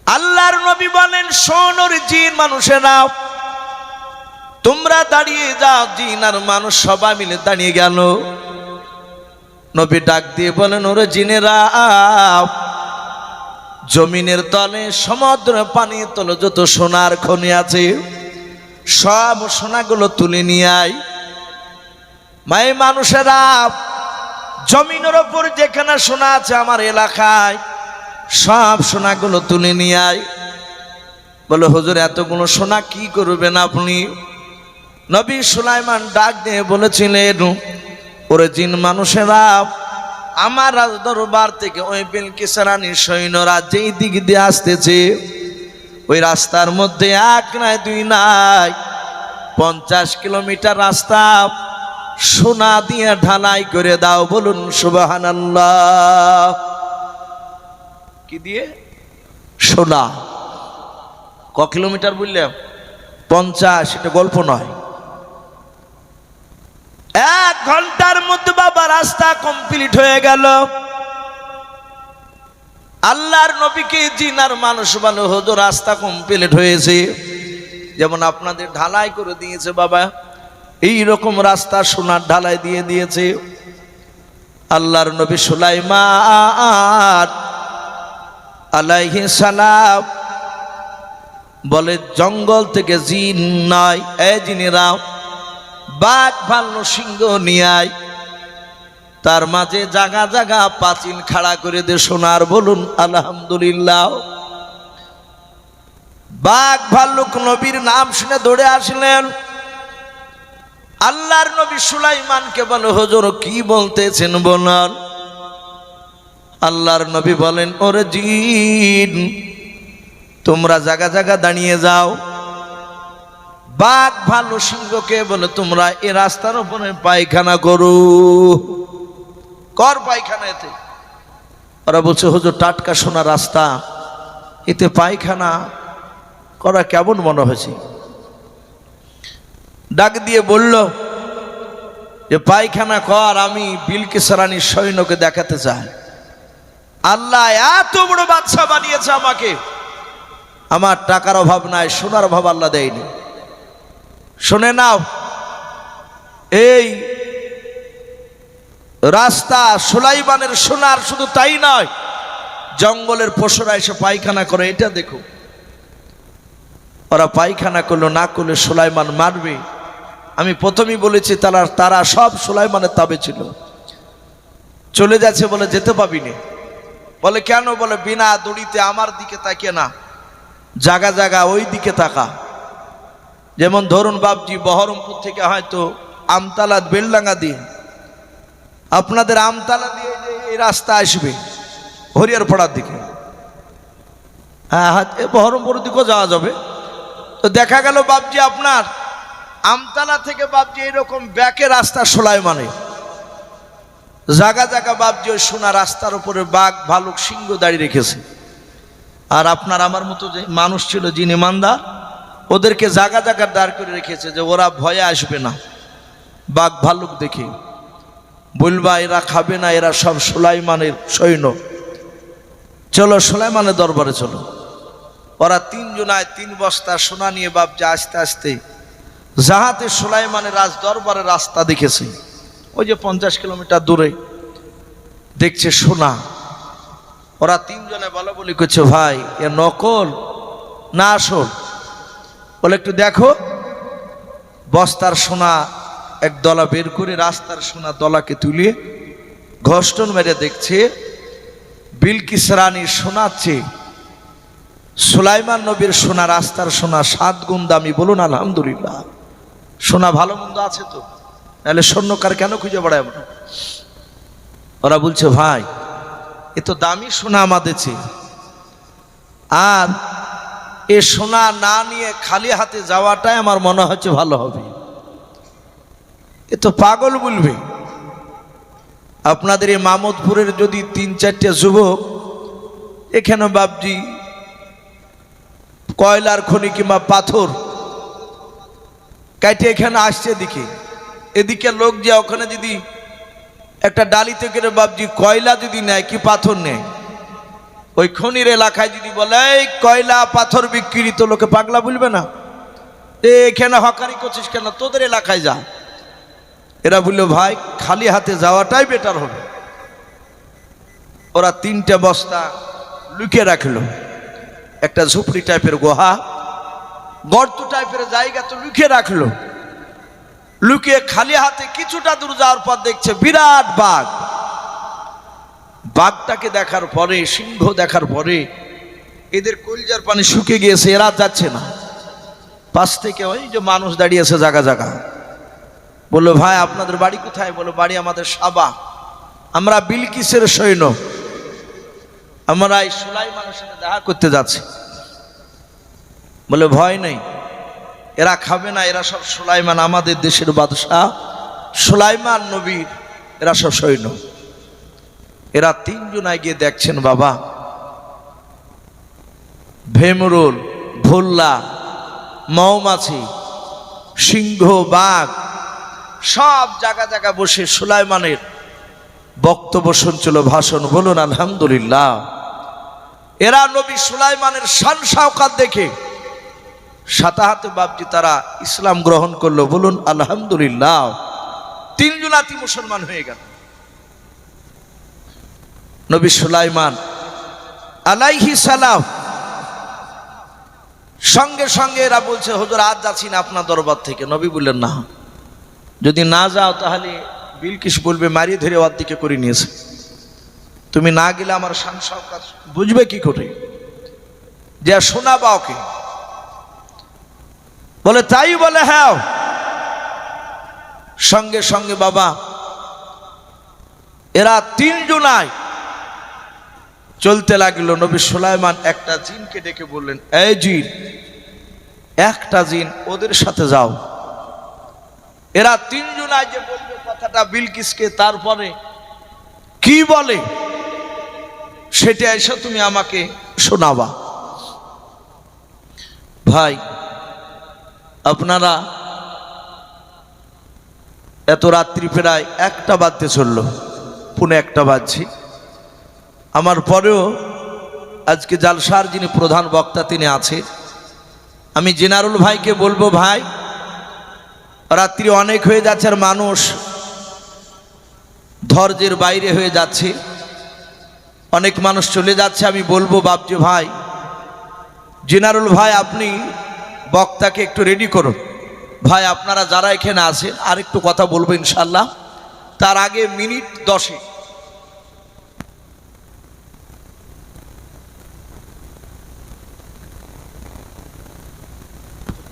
আল্লাহর নবী বলেন, শোনোর জিন মানুষেরা, তোমরা দাঁড়িয়ে যাও। জিন আর মানুষ সবাই মিলে দাঁড়িয়ে গেল। নবী ডাক দিয়ে বলেন, ওরে জিনেরা, জমিনের তলে সমুদ্রের পানির তলে যত সোনার খনি আছে সব সোনাগুলো তুলে নিয়ে আয়। মাই মানুষেরা, জমিনের ওপর যেখানে সোনা আছে আমার এলাকায় সব সোনাগুলো তুলে নিয়ে আয়। বলে হুজুর এতগুলো সোনা কি করবেন আপনি? নবী সুলাইমান ডাক দিয়ে বলেছিলেন, ওরে জিন মানুষেরা, আমার রাজ দরবার থেকে ওই বিলকিস রানীর সৈন্যরা যেই দিক দিয়ে আসতেছে, ওই রাস্তার মধ্যে 1 নাই 2 নাই 50 কিলোমিটার রাস্তা সোনা দিয়ে ঢালাই করে দাও। বলুন সুবহানাল্লাহ। কি দিয়ে? সোনা। ক কিলোমিটার বললাম? 50। এটা গল্প নয়। 1 ঘন্টার মধ্যে বাবা রাস্তা কমপ্লিট হয়ে গেল। আল্লাহর নবীকে জিনার মানুষ বলে, হুজুর রাস্তা কমপ্লিট হয়েছে, যেমন আপনাদের ঢালাই করে দিয়েছে বাবা, এই রকম রাস্তা সোনার ঢালাই দিয়ে দিয়েছে। আল্লাহর নবী সুলাইমান আলাইহিস সালাম বলে, জঙ্গল থেকে জিন নয়, এ জিনেরা, বাঘ ভাল্লুক সিংহ নিয়ে আয়। তার মাঝে জায়গা জায়গা পাঁচিল খাড়া করে দে সোনার। বলুন আলহামদুলিল্লাহ। বাঘ ভাল্লুক নবীর নাম শুনে দৌড়ে আসলেন। আল্লাহর নবী সুলাইমানকে বলে, হুজুর কি বলতেছেন বলেন। আল্লাহর নবী বলেন, ওরে জিন, তোমরা জায়গা জায়গা দাঁড়িয়ে যাও। বাঘ ভালো সিংহকে বলে, তোমরা এ রাস্তার উপরে পায়খানা করো। কর পায়খানা এতে। ওরা বলছে, হুজুর টাটকা সোনা রাস্তা, এতে পায়খানা করা কেমন মনে হয়েছে? ডাক দিয়ে বলল যে পায়খানা কর, আমি বিলকিস রানীর সৈন্যকে দেখাতে চাই। আল্লাহ এত বড় বাদশা বানিয়েছে আমাকে, আমার টাকার অভাব নাই, সোনার অভাব আল্লাহ দেয়নি। শুনে নাও, এই রাস্তা সুলাইমানের সোনার, শুধু তাই নয়, জঙ্গলের পশুরা এসে পায়খানা করে, এটা দেখো। ওরা পায়খানা করলো, না করলে সুলাইমান মারবে। আমি প্রথমেই বলেছি তারা সব সুলাইমানের তাবে ছিল। চলে যাচ্ছে, বলে যেতে পাবি না। বলে কেন? বলে বিনা দড়িতে আমার দিকে তাকিয়ে না, জায়গা জায়গা ওই দিকে তাকা। যেমন ধরুন বাপজি বহরমপুর থেকে হয়তো আমতলা বেলডাঙ্গা দিয়ে আপনাদের আমতলা দিয়ে এই রাস্তা আসবে হরিয়ারপাড়ার দিকে, হ্যাঁ বহরমপুরের দিকেও যাওয়া যাবে। তো দেখা গেল বাপজি আপনার আমতলা থেকে বাপজি এরকম ব্যাকে রাস্তা সুলাইমানে, জায়গা জায়গা বাপজি ওই সোনা রাস্তার উপরে বাঘ ভালুক সিংহ দাঁড়িয়ে রেখেছে। আর আপনার আমার মতো যে মানুষ ছিল যিনি ইমানদার, ওদেরকে জায়গা জায়গা দাঁড় করে রেখেছে যে ওরা ভয়ে আসবে না বাঘ ভালুক দেখে। বলবা এরা খাবে না, এরা সব সুলাইমানের সৈন্য, চলো সুলাইমানের দরবারে চলো। ওরা 3 জনায় 3 বস্তা সোনা নিয়ে বাপজি আস্তে আস্তে যাহাতে সুলাইমানের রাজ দরবারের রাস্তা দেখেছে, ওই যে 50 কিলোমিটার দূরে দেখছে সোনা। ওরা তিনজনে বলা বলি করছে, ভাই এ নকল না আসল? বলে একটু দেখো। বস্তার সোনা এক দলা বের করে রাস্তার সোনা দলাকে তুলিয়ে ঘষ্টন মেরে দেখছে বিলকিস রানীর সোনার চেয়ে সুলাইমান নবীর সোনা, রাস্তার সোনা 7 গুণ দামি। বলুন আলহামদুলিল্লাহ। সোনা ভালো মন্দ আছে তো, নাহলে স্বর্ণকার কেন খুঁজে বেড়ায় আমরা? ওরা বলছে, ভাই এ তো দামি সোনা আমাদের চেয়ে, আর এ সোনা না নিয়ে খালি হাতে যাওয়াটাই আমার মনে হচ্ছে ভালো হবে। এ তো পাগল বলবে। আপনাদের এই মামদপুরের যদি 3-4টা যুবক এখানে বাবজি কয়লার খনি কিংবা পাথর কাটে এখানে আসছে, এদিকে লোক যে ওখানে যদি একটা ডালিতে করে বাবজি কয়লা যদি নেয় কি পাথর নেয়, ওই খনির এলাকায় যদি বলে এই কয়লা পাথর বিক্রি, তো লোকে পাগলা বলবে না? এখানে হকারি করছিস কেন, তোদের এলাকায় যা। এরা বললো, ভাই খালি হাতে যাওয়াটাই বেটার হবে। ওরা 3টে বস্তা লুকিয়ে রাখলো, একটা ঝুপড়ি টাইপের গুহা, গর্ত টাইপের জায়গা তো লুকিয়ে রাখলো। লুকিয়ে খালি হাতে কিছুটা দূর যাওয়ার পর দেখছে বিরাট বাঘ। বাঘটাকে দেখার পরে, সিংহ দেখার পরে এদের কলিজার পানি শুকিয়ে গিয়েছে, এরা যাচ্ছে না। পাশ থেকে ওই যে মানুষ দাঁড়িয়েছে জায়গা জায়গা, বললো, ভাই আপনাদের বাড়ি কোথায়? বলো, বাড়ি আমাদের সাবা, আমরা বিলকিসের সৈন্য, আমরা এই সুলাইমানের সাথে দেখা করতে যাচ্ছি। বলে, ভয় নেই, এরা খাবে না, এরা সব সুলাইমান, আমাদের দেশের বাদশাহ সুলাইমান নবীর এরা সব সৈন্য। এরা 3জন গিয়ে দেখছেন বাবা, ভেমরুল, ভোল্লা, মৌমাছি, সিংহ, বাঘ সব জায়গা জায়গা বসে সুলাইমানের বক্তব্য শুনছিল, ভাষণ। বলুন আলহামদুলিল্লাহ। এরা নবী সুলাইমানের শান শাওকাত দেখে সাতাহাতে বাবজি তারা ইসলাম গ্রহণ করলো। বলুন আলহামদুলিল্লাহ। 3 জনাতি মুসলমান হয়ে গেল। নবী সুলাইমান আলাইহিস সালাম সঙ্গে সঙ্গে এরা বলছে, হুজুর আজ যাচ্ছি না আপনার দরবার থেকে। নবী বললেন, না, যদি না যাও তাহলে বিলকিস বলবে মারিয়ে ধরে ওর দিকে করে নিয়েছে, তুমি না গেলে আমার শান শাওকাত বুঝবে কি করে, যে শোনাবা ওকে। বলে, তাই? বলে, হ্যাঁ। সঙ্গে সঙ্গে বাবা এরা 3 জনাই চলতে লাগলো। নবী সুলাইমান একটা জিনকে ডেকে বললেন, এই জিন, একটা জিন ওদের সাথে যাও। এরা 3 জনাই যে বলবে কথাটা বিলকিসকে, তারপরে কি বলে সেটা এসে তুমি আমাকে শোনাবা। ভাই আপনারা এত রাত্রি প্রায় 1টা বাজতে চললো, 1:45 বাজছে। আমার পরেও আজকে জালসার যিনি প্রধান বক্তা তিনি আছে, আমি জেনারুল ভাইকে বলবো, ভাই রাত্রি অনেক হয়ে যাচ্ছে আর মানুষ ধৈর্যের বাইরে হয়ে যাচ্ছে, অনেক মানুষ চলে যাচ্ছে। আমি বলবো বাবজি ভাই, জেনারুল ভাই আপনি বক্তাকে একটু রেডি করুন। ভাই আপনারা যারা এখানে আছেন আর একটু কথা বলবো ইনশাল্লাহ, তার আগে মিনিট 10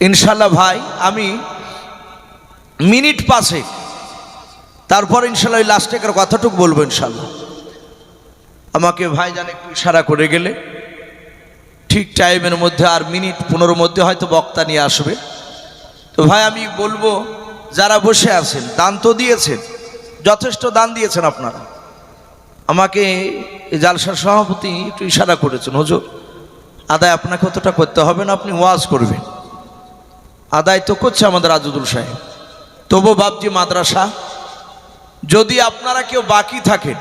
ইনশাল্লাহ। ভাই আমি মিনিট 5 তারপর ইনশাল্লাহ লাস্টে একটা কথাটুকু বলবো ইনশাল্লাহ। আমাকে ভাইজান একটু ইশারা করে গেলে ঠিক টাইমের মধ্যে আর মিনিট 15 মধ্যে হয়তো বক্তা নিয়ে আসবে। তো ভাই আমি বলবো, যারা বসে আছেন দান তো দিয়েছেন, যথেষ্ট দান দিয়েছেন আপনারা। আমাকে জালসার সভাপতি একটু ইশারা করেছেন, হুজুর আদায় আপনাকে অতটা করতে হবে না, আপনি ওয়াজ করবেন। আদায় তো করছে আমাদের আজিজুল সাহেব। তবু বাবজি মাদ্রাসা, যদি আপনারা কেউ বাকি থাকেন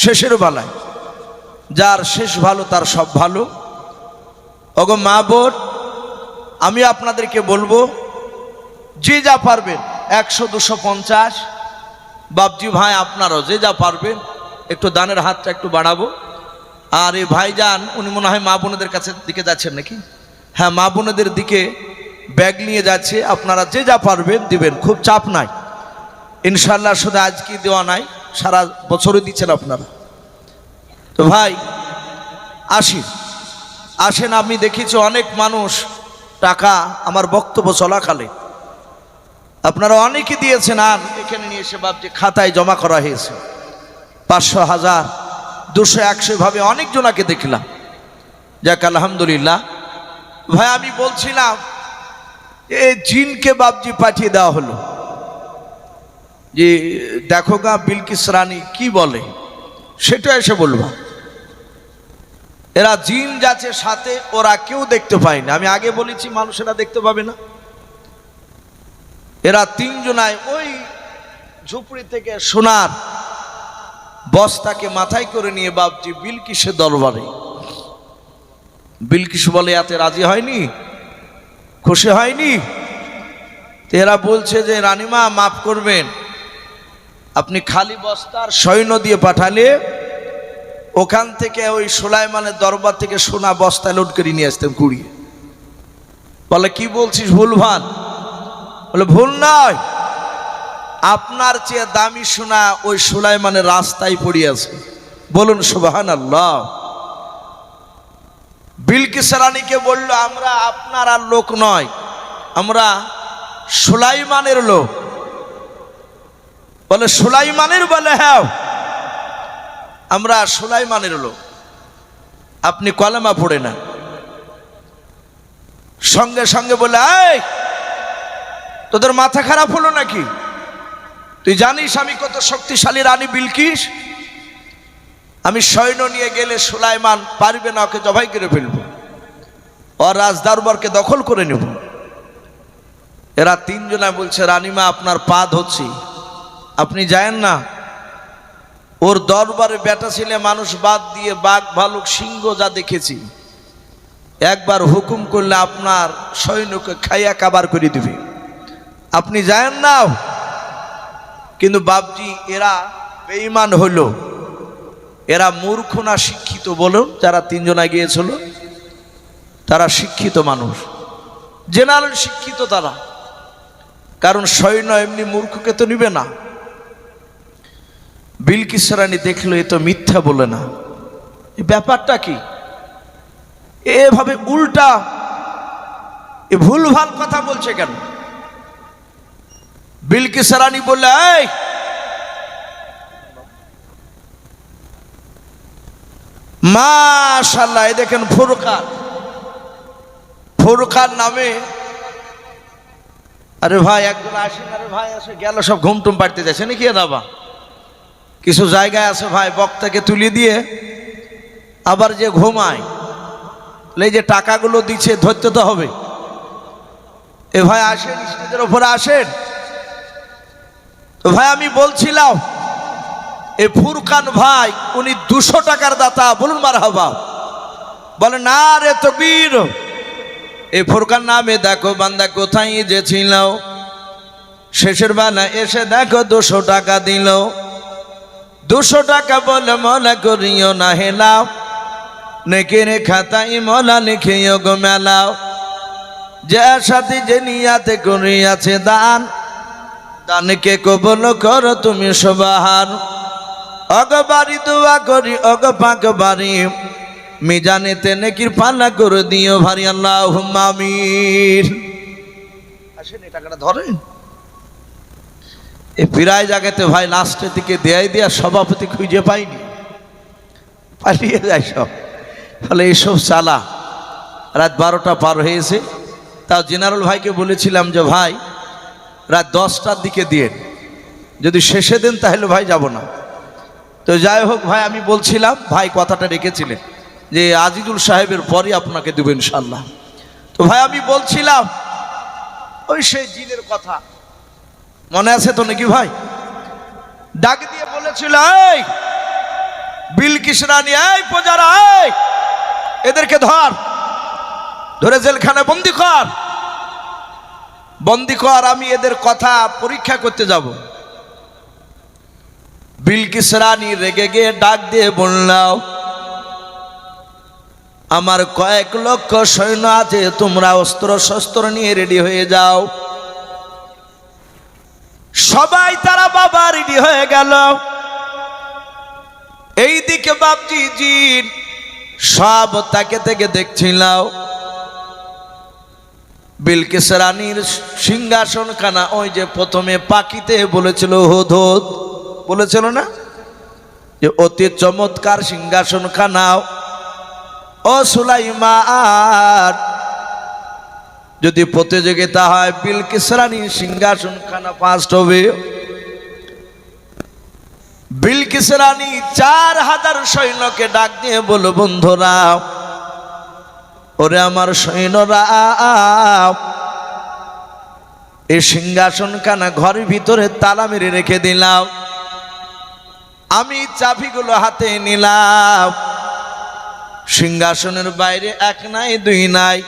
শেষের বেলায়, যার শেষ ভালো তার সব ভালো। ওগো মা বোন, আমি আপনাদেরকে বলবো, যে যা পারবেন 100, 250, বাবজি ভাই আপনারাও যে যা পারবেন একটু দানের হাতটা একটু বাড়াবো। আর এই ভাইজান উনি মনে হয় মা বোনদের কাছে দিকে যাচ্ছেন নাকি? হ্যাঁ, মা বোনদের দিকে ব্যাগ নিয়ে যাচ্ছে। আপনারা যে যা পারবেন দিবেন, খুব চাপ নাই ইনশাল্লাহ। শুধু আজকে দেওয়া নাই, সারা বছরই দিচ্ছেন আপনারা। তো ভাই আসেন। আমি দেখেছি অনেক মানুষ টাকা আমার বক্তব্য চলাকালে আপনারা অনেকে দিয়েছেন, আর এখানে নিয়ে এসে বাবজি খাতায় জমা করা হয়েছে 500, 1000, 200, 100 ভাবে অনেকজনাকে দেখলাম। যাক আলহামদুলিল্লাহ। ভাই আমি বলছিলাম এই জিনকে বাবজি পাঠিয়ে দেওয়া হলো যে দেখো গা বিলকিস রানী কি বলে, সেটা এসে বলবা। এরা জিন যাচ্ছে সাথে, ওরা কেউ দেখতে পায় না। আমি আগে বলেছি মানুষেরা দেখতে পাবে না। এরা 3 জনায় ওই ঝুপড়ি থেকে সোনার বস্তাকে মাথায় করে নিয়ে বাবজি বিলকিসের দরবারে। বিলকিস বলে এতে রাজি হয়নি, খুশি হয়নি। এরা বলছে যে রানীমা মাফ করবেন, আপনি খালি বস্তার সৈন্য দিয়ে পাঠালে ওখান থেকে ওই সুলাইমানের দরবার থেকে সোনা বস্তা লোড করে নিয়ে আসতেন কুড়িয়ে। বলে কি বলছিস, ভুলভাল? বলে ভুল নয়, আপনার চেয়ে দামি সোনা ওই সুলাইমানের রাস্তায় পড়ে আছে। বলুন সুবহানাল্লাহ। বিলকিস রানীকে বলল আমরা আপনার আর লোক নয়, আমরা সুলাইমানের লোক। বলে সুলাইমানের? বলে হ্যাঁ, আমরা সুলাইমানের লোক, আপনি কলেমা পড়ে না। সঙ্গে সঙ্গে বলে এই তোদের মাথা খারাপ হলো নাকি? তুই জানিস আমি কত শক্তিশালী রানী বিলকিস? আমি সৈন্য নিয়ে গেলে সুলাইমান পারবে না, ওকে জবাই করে ফেলবো, ওর রাজ দরবারকে দখল করে নেব। এরা 3 জনা বলছে রানীমা আপনার পা ধরছি, আপনি যায়েন না। ওর দরবারে বেটা ছেলে মানুষ বাদ দিয়ে বাঘ ভালুক সিংহ যা দেখেছি, একবার হুকুম করলে আপনার সৈন্যকে খাইয়া কাবার করে দিবে, আপনি যায়েন না। কিন্তু বাবজি এরা বেঈমান হলো, এরা মূর্খ না শিক্ষিত? বলুন, যারা 3 জনা গিয়েছিল তারা শিক্ষিত মানুষ, জেনারেল শিক্ষিত তারা, কারণ সৈন্য এমনি মূর্খকে তো নিবে না। বিলকিস রানী দেখলো এ তো মিথ্যা বলে না, এই ব্যাপারটা কি? এভাবে উল্টা এ ভুলভাল কথা বলছে কেন? বিলকিস রানী বললে এই মাশাআল্লাহ, এই দেখেন ফুরকান নামে। আরে ভাই একজন আসেন, আরে ভাই আসে গেল, সব ঘুমটুম পাড়তে যাচ্ছে নাকি? বাবা কিছু জায়গায় আছে ভাই বক্তাকে তুলে দিয়ে আবার যে ঘুমায়, এই যে টাকাগুলো দিচ্ছে ধরতে তো হবে। এ ভাই আসেন, স্টেজের উপরে আসেন। তো ভাই আমি বলছিলাম এই ফুরকান ভাই উনি 200 টাকার দাতা। বলুন মারহাবা। বলে না রে তকবীর, এই ফুরকান নামে দেখো বান্দা কোথায় যে ছিল, শেষের বেলা এসে দেখো 200 টাকা দিল। 200 টাকা বলে মনে করিও না হেলাও, নেকের খাতায় মলা লিখিও গো মেলাও। যে সাথে যে নিয়াতে করিয়াছে দান, দানকে কবুল করো তুমি সুবহান। অগবারি দোয়া করি অগ পাক বাড়ি, মিজানেতে নেকির পাল্লা করে দিও ভারী, আল্লাহুম্মা আমিন। আসেন এই টাকাটা ধরেন। এই প্রায় জায়গাতে ভাই লাস্টের দিকে দেয়াই দেয়া সভাপতি খুঁজে পাইনি, পালিয়ে যায় সব। ফলে এইসব চালা রাত 12টা পার হয়েছে। তাও জেনারেল ভাইকে বলেছিলাম যে ভাই রাত 10টার দিকে দিয়ে, যদি শেষে দেন তাহলে ভাই যাব না। তো যাই হোক ভাই আমি বলছিলাম, ভাই কথাটা রেখেছিলেন যে আজিজুল সাহেবের পরই আপনাকে দেব ইনশাল্লাহ। তো ভাই আমি বলছিলাম ওই সেই জিনের কথা মনে আছে তো নাকি ভাই? ডাক দিয়ে বলেছিল এই বিলকিস রানী, এই প্রজারা, এই এদেরকে ধরে জেলখানে বন্দি কর, আমি এদের কথা পরীক্ষা করতে যাব। বিলকিস রানী রেগে গিয়ে ডাক দিয়ে বলল, আমার কয়েক লক্ষ সৈন্য আছে, তোমরা অস্ত্র শস্ত্র নিয়ে রেডি হয়ে যাও। সবাই তারা বাবা রেডি হয়ে গেল। এইদিকে বাপজি জিন সব তাকে থেকে দেখছিল বিলকিস রানীর সিংহাসন খানা। ওই যে প্রথমে পাখিতে বলেছিল, হুদহুদ বলেছিল না যে অতি চমৎকার সিংহাসন খানাও। ও সুলাইমান, যদি প্রতিযোগিতা হয় বিলকিস রানীর সিংহাসন খানা ফার্স্ট হবে। বিলকিস রানী 4000 সৈন্যকে ডাক দিয়ে বলো, বন্ধুরা, ওরে আমার সৈন্যরা, এই সিংহাসন খানা ঘরের ভিতরে তালা মেরে রেখে দিলাম, আমি চাবিগুলো হাতে নিলাম। সিংহাসনের বাইরে 1 নাই 2 নাই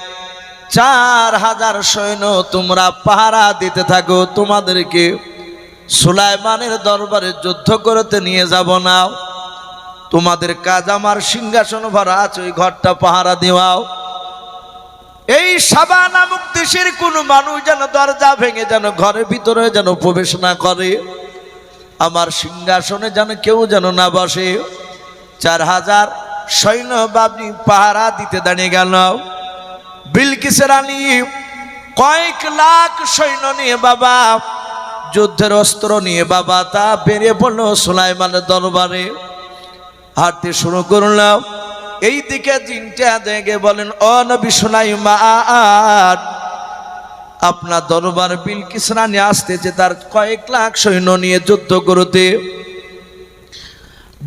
4000 সৈন্য তোমরা পাহারা দিতে থাকো। তোমাদেরকে সুলাইমানের দরবারে যুদ্ধ করতে নিয়ে যাব না। তোমাদের কাজ আমার সিংহাসন ভরা আছে, ওই ঘরটা পাহারা দেওয়াও। এই সাবা নামক দেশের কোন মানুষ যেন দরজা ভেঙে যেন ঘরের ভিতরে যেন প্রবেশ না করে, আমার সিংহাসনে যেন কেউ যেন না বসে। 4000 সৈন্য বাবনি পাহারা দিতে দাঁড়িয়ে গেল। বিলকিস রানী কয়েক লাখ সৈন্য নিয়ে বাবা, যুদ্ধের অস্ত্র নিয়ে বাবা তা বেরিয়ে পড়লো সুলাইমানের দরবারে। হাঁটতে শুরু করলাম। এই দিকে জিনটা দেখে বলেন, ও নবী সুলাইমান, আপনার দরবার বিলকিস রানী আসতেছে তার কয়েক লাখ সৈন্য নিয়ে যুদ্ধ করতে।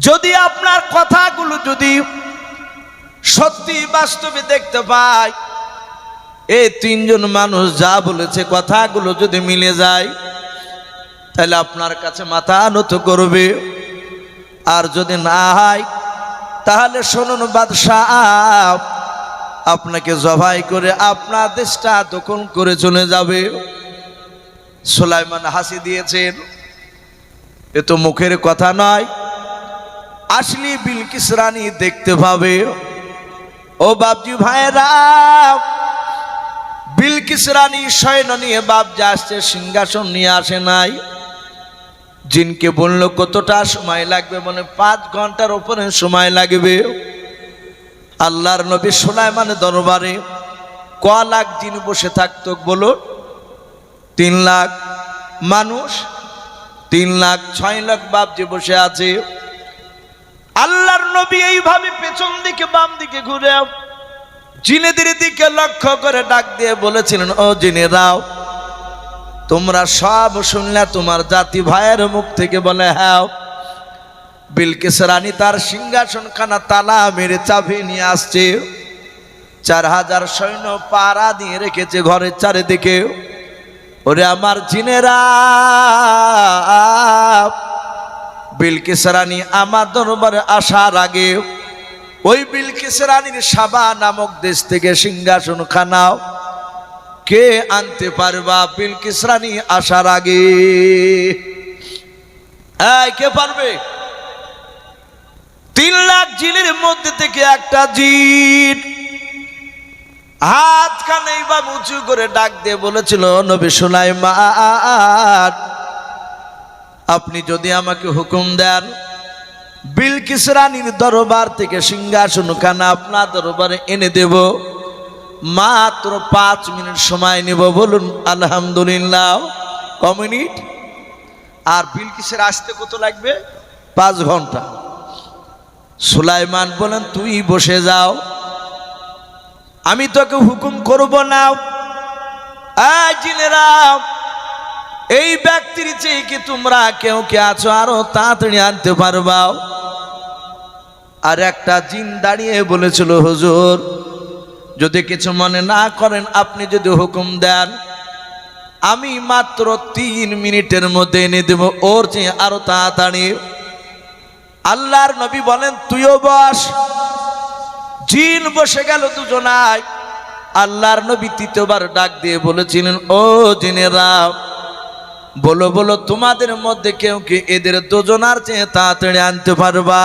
যদি আপনার কথাগুলো যদি সত্যি বাস্তবে দেখতে পাই, এই 3 জন মানুষ যা বলেছে কথাগুলো যদি মিলে যায়, তাহলে আপনার কাছে মাথা নত করবে। আর যদি না হয় তাহলে শুনুন বাদশাহ, আপনাকে জবাই করে আপনার দেশটা দখল করে চলে যাবে। সুলাইমান হাসি দিয়েছেন, এ তো মুখের কথা নয়, আসলে বিলকিস রানী দেখতে পাবে। ও বাপজি ভাইরা, বিলকিস রানী সৈন্য নিয়ে বাপজি আসছে, সিংহাসন নিয়ে আসে নাই। জিনকে বলল কতটা সময় লাগবে, বলে 5 ঘন্টার উপরে সময় লাগবে। আল্লাহর নবী সুলাইমানের দরবারে ক লাখ জিন বসে থাকতো বলুন? 3 লাখ মানুষ, 3 লাখ 6 লাখ বাপজি বসে আছে। আল্লাহর নবী এইভাবে পেছন দিকে বাম দিকে ঘুরে জিনেদের দিকে লক্ষ্য করে ডাক দিয়ে বলেছিলেন, ও জিনেরাও, তোমরা সব শুনলে তোমার জাতি ভাইয়ের মুখ থেকে? বলে হ্যাঁ। বিলকিস রানী তার সিংহাসন খানা তালা মেরে চাবি নিয়ে আসছে। 4000 সৈন্য পাহারা দিয়ে রেখেছে ঘরের চারিদিকে। ওরে আমার জিনেরা, বিলকিস রানী আমার দরবারে আসার আগে ওই বিলকিস রানীর সাবা নামক দেশ থেকে সিংহাসন খানাও কে আনতে পারবা? বিলকিস রানী আসার আগে কে পারবে? 3 লাখ জিনের মধ্যে থেকে একটা জিন হাতখানে এইভাবে উঁচু করে ডাক দিয়ে বলেছিল, নবী সুলাইমান, আপনি যদি আমাকে হুকুম দেন, বিলকিস রানীর দরবার থেকে সিংহাসন খানা আপনার দরবারে এনে দেব, মাত্র 5 মিনিট সময় নেব। বলুন আলহামদুলিল্লাহ। ক মিনিট? আর বিলকিসের আসতে কত লাগবে? 5 ঘন্টা। সুলাইমান বলেন, তুই বসে যাও, আমি তোকে হুকুম করব না। জিনেরা, এই ব্যক্তির চেয়ে কি তোমরা কেউ কে আছো আরো তাড়াতাড়ি আনতে পারবা? আর একটা জিন দাঁড়িয়ে বলেছিল, হুজুর, যদি কিছু মনে না করেন, আপনি যদি হুকুম দেন, আমি মাত্র 3 মিনিটের মধ্যে এনে দেব, ওর চেয়ে আরো তাড়াতাড়ি। আল্লাহর নবী বলেন, তুইও বস। জিন বসে গেল দুজনায়। আল্লাহর নবী 3য়বার ডাক দিয়ে বলেছিলেন, ও জিনেরা, বলো বলো তোমাদের মধ্যে কেউ কি এদের দুজনার চেয়ে তাড়াতাড়ি আনতে পারবা?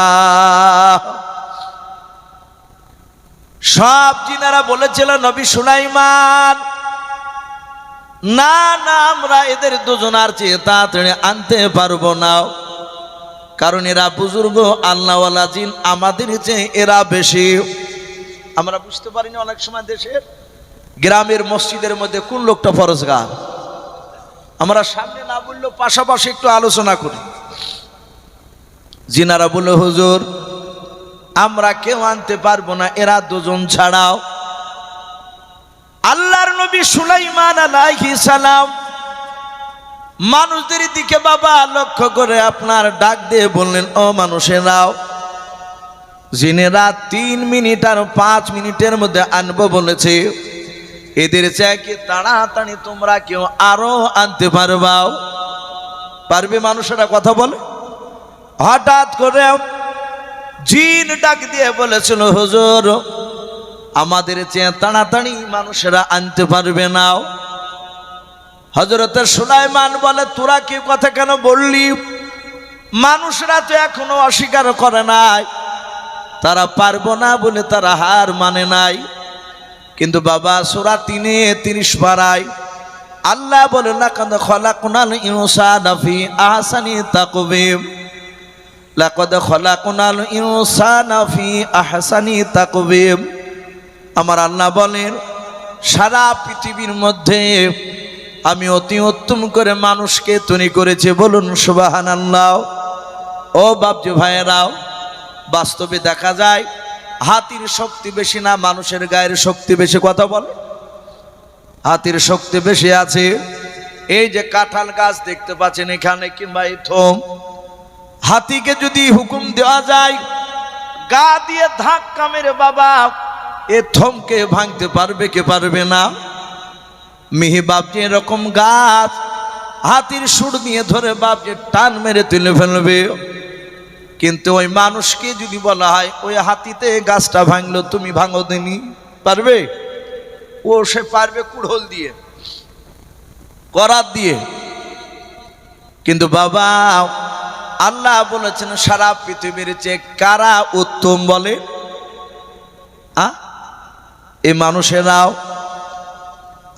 সব জিনেরা বলেছিল নবী সুলাইমান, না না আমরা এদের দুজনার চেয়ে তাড়াতাড়ি আনতে পারবো না, কারণ এরা বুজুর্গ আল্লাহওয়ালা জিন, আমাদের চেয়ে এরা বেশি। আমরা বুঝতে পারিনি অনেক সময় দেশের গ্রামের মসজিদের মধ্যে কোন লোকটা ফরজগার, আমরা সামনে না বললেও পাশাপাশি একটু আলোচনা করি। জিনারা বলল হুজুর আমরা কেউ আনতে পারবো না, এরা দুজন ছাড়াও। আল্লাহর নবী সুলাইমান আলাইহিস সালাম মানুষদের দিকে বাবা লক্ষ্য করে আপনার ডাক দিয়ে বললেন, ও মানুষেরাও, জিনেরা 3 মিনিট আর 5 মিনিটের মধ্যে আনবো বলেছে, এদের চাই কি তাড়াতাড়ি তোমরা কেউ আরো আনতে পারবাও? পারবে মানুষেরা কথা বলে? হঠাৎ করে জিন ডাক দিয়ে বলেছিল, হুজুর আমাদের চেয়ে তাড়াতাড়ি মানুষেরা আনতে পারবে না। হযরত সুলাইমান বলে, তোরা কি কথা কেন বললি? মানুষরা তো এখনো অস্বীকার করে নাই, তারা পারবো না বলে তারা হার মানে নাই। কিন্তু বাবা সূরা 3:30 পারায় আল্লাহ বলে, লাকাদ খলাকনাল ইনসানা ফি আহসানি তাকওয়িম, লাকাদ খলাকনাল ইনসানা ফি আহসানি তাকওয়িম। আমার আল্লাহ বলেন, সারা পৃথিবীর মধ্যে আমি অতি উত্তম করে মানুষকে তৈরি করেছি। বলুন সুবহানাল্লাহ। ও বাপজি ভাইয়েরাও, বাস্তবে দেখা যায় হাতির শক্তি বেশি না মানুষের গায়ের শক্তি বেশি? কথা বলে, হাতির শক্তি বেশি আছে। এই যে কাঁঠাল গাছ দেখতে পাচ্ছেন এখানে কিংবা এই থম, হাতিকে যদি হুকুম দেওয়া যায় গা দিয়ে ধাক্কা মেরে বাবা এ থমকে ভাঙতে পারবে কে পারবে না? মিহি বাপজি এরকম গাছ হাতির সুর দিয়ে ধরে বাপজি টান মেরে তুলে ফেলবে। কিন্তু ওই মানুষকে যদি বলা হয় ওই হাতিতে গাছটা ভাঙলো, তুমি ভাঙো দিনি, পারবে? ও সে পারবে কুড়োল দিয়ে, করাত দিয়ে। কিন্তু বাবা আল্লাহ বলেছেন সারা পৃথিবীর চেয়ে কারা উত্তম বলে? এই মানুষেরাও।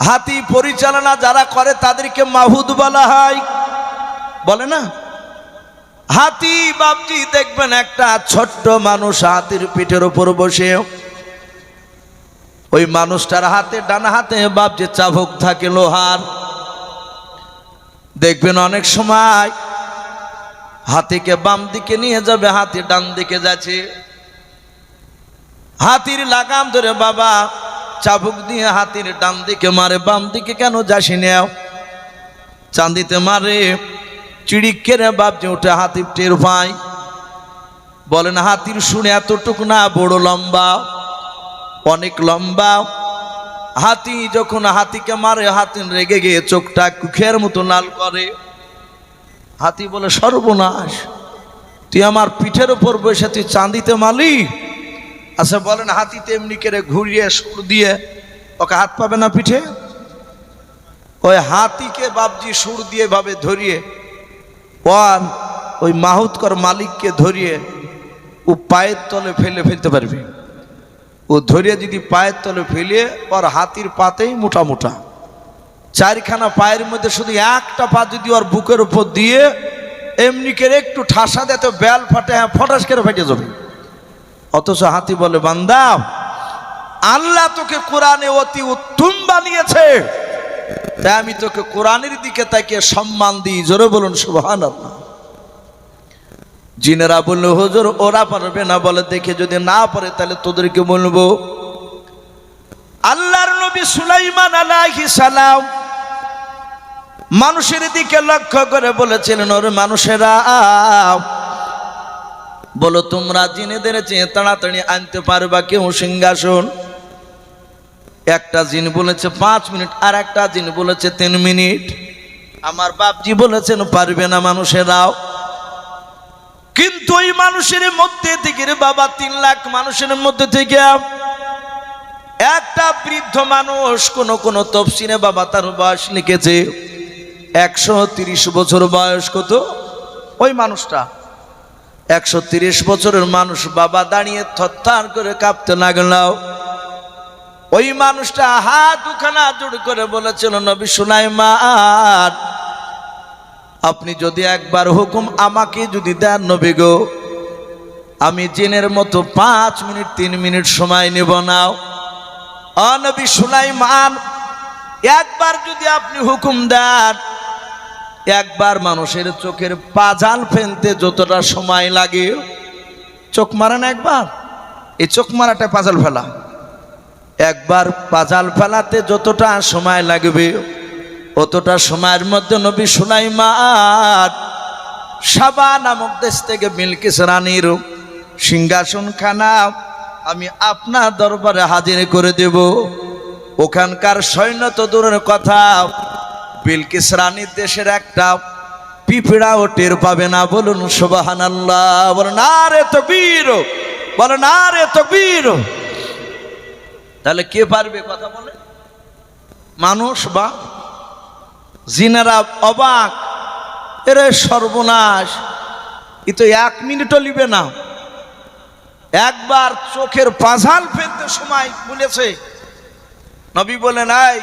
হাতি পরিচালনা যারা করে তাদেরকে মাহুদ বলা হয়, বলে না? হাতি বাপজি দেখবেন একটা ছোট্ট মানুষ হাতির পিঠের উপর বসে, ওই মানুষটার হাতে ডান হাতে বাপজি চাবুক থাকে লোহার। দেখবেন অনেক সময় হাতিকে বাম দিকে নিয়ে যাবে, হাতি ডান দিকে যাচ্ছে, হাতির লাগাম ধরে বাবা চাবুক দিয়ে হাতির ডান দিকে মারে, বাম দিকে কেন যাসি নেও, চান্দিতে মারে, চিড়িক কেড়ে বাপজি উঠে হাতি টের পায়। বলেন হাতির শুনে এতটুকু না, বড় লম্বা, অনেক লম্বা। হাতি যখন হাতিকে মারে হাতি রেগে গিয়ে চোখটা কুখের মতো লাল করে। হাতি বলে, সর্বনাশ, তুই আমার পিঠের উপর বসে তুই চাঁদিতে মালি? আচ্ছা বলেন হাতিতে এমনি করে ঘুরিয়ে সুর দিয়ে ওকে হাত পাবে না পিঠে? ওই হাতিকে বাপজি সুর দিয়ে ভাবে ধরিয়ে পর ওই মাহুতকর মালিককে ধরিয়ে ও পায়ের তলে ফেলে ফেলতে পারবে। ও ধরিয়ে যদি পায়ের তলে ফেলে ওর হাতির পাতেই মোটা মোটা, 4খানা পায়ের মধ্যে শুধু একটা পা যদি ওর বুকের উপর দিয়ে এমনি করে একটু ঠাসা দেয় তো বেল ফাটে, হ্যাঁ ফটাস করে ফেটে যাবে। অথচ হাতি বলে, বান্দা আল্লাহ তোকে কোরআনে অতি উত্তম বানিয়েছে, তাই আমি তোকে কোরআনের দিকে তাকিয়ে সম্মান দিই। জোরে বলুন সুবহানাল্লাহ। জিনেরা বলল, হুজুর ওরা পারবে না। বলে, দেখে যদি না পারে তাহলে তোদেরকে বলবো। আল্লাহর নবী সুলাইমান আলাইহিস সালাম মানুষের দিকে লক্ষ্য করে বলেছিলেন, ওরে মানুষেরা বলো তোমরা জিনেদের চেয়ে তাড়াতাড়ি আনতে পারবা কেউ সিংহাসন? একটা জিন বলেছে 5 মিনিট, আর একটা জিন বলেছে 3 মিনিট। আমার বাপজি বলেছেন পারবে না মানুষেরাও। কিন্তু ওই মানুষের মধ্যে থেকে রে বাবা 3 লাখ মানুষের মধ্যে থেকে একটা বৃদ্ধ মানুষ, কোন কোন তাফসীরে বাবা তার বয়স লিখেছে 130 বছর বয়স। কত? ওই মানুষটা 130 বছরের মানুষ। বাবা দাঁড়িয়ে থরথর করে কাঁপতে লাগলো। ওই মানুষটা হাত দুখানা জোড় করে বলেছিল, নবী সুলাইমান, আপনি যদি একবার হুকুম আমাকে যদি দেন নবী গো, আমি জিনের মতো 5 মিনিট 3 মিনিট সময় নেব না। ও নবী সুলাইমান, একবার যদি আপনি হুকুম দেন, একবার মানুষের চোখের পাজাল ফেলতে যতটা সময় লাগে, চোখ মারেন একবার, এই চোখ মারাটা পাজাল ফেলা, একবার পাজাল ফেলাতে যতটা সময় লাগবে অতটা সময়ের মধ্যে নবী সুলাইমান সাবা নামক দেশ থেকে বিলকিস রানীর সিংহাসন খানা আমি আপনার দরবারে হাজির করে দেব। ওখানকার সৈন্য তো দূরের কথা, বিলকিস রানীর দেশের একটা পিঁপড়াও টের পাবে না। বলুন সুবহানাল্লাহ, বলুন নারে তাকবীর, বলুন নারে তাকবীর। তাহলে কে পারবে কথা বলে? মানুষ বা জিনেরা অবাক, এরে সর্বনাশ, এ তো 1 মিনিটও লিবে না, একবার চোখের পাজাল ফেলতে সময় বলেছে। নবী বলেন, এই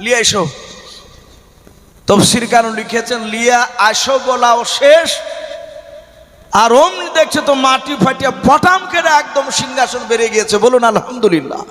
লিয়ে এসো। তাফসীর কারণ লিখেছেন, লিয়া আসো বলাও শেষ, আর অমনি দেখছে তো মাটি ফাটিয়া পটাম কেটে একদম সিংহাসন বেরিয়ে গিয়েছে। বলুন আলহামদুলিল্লাহ।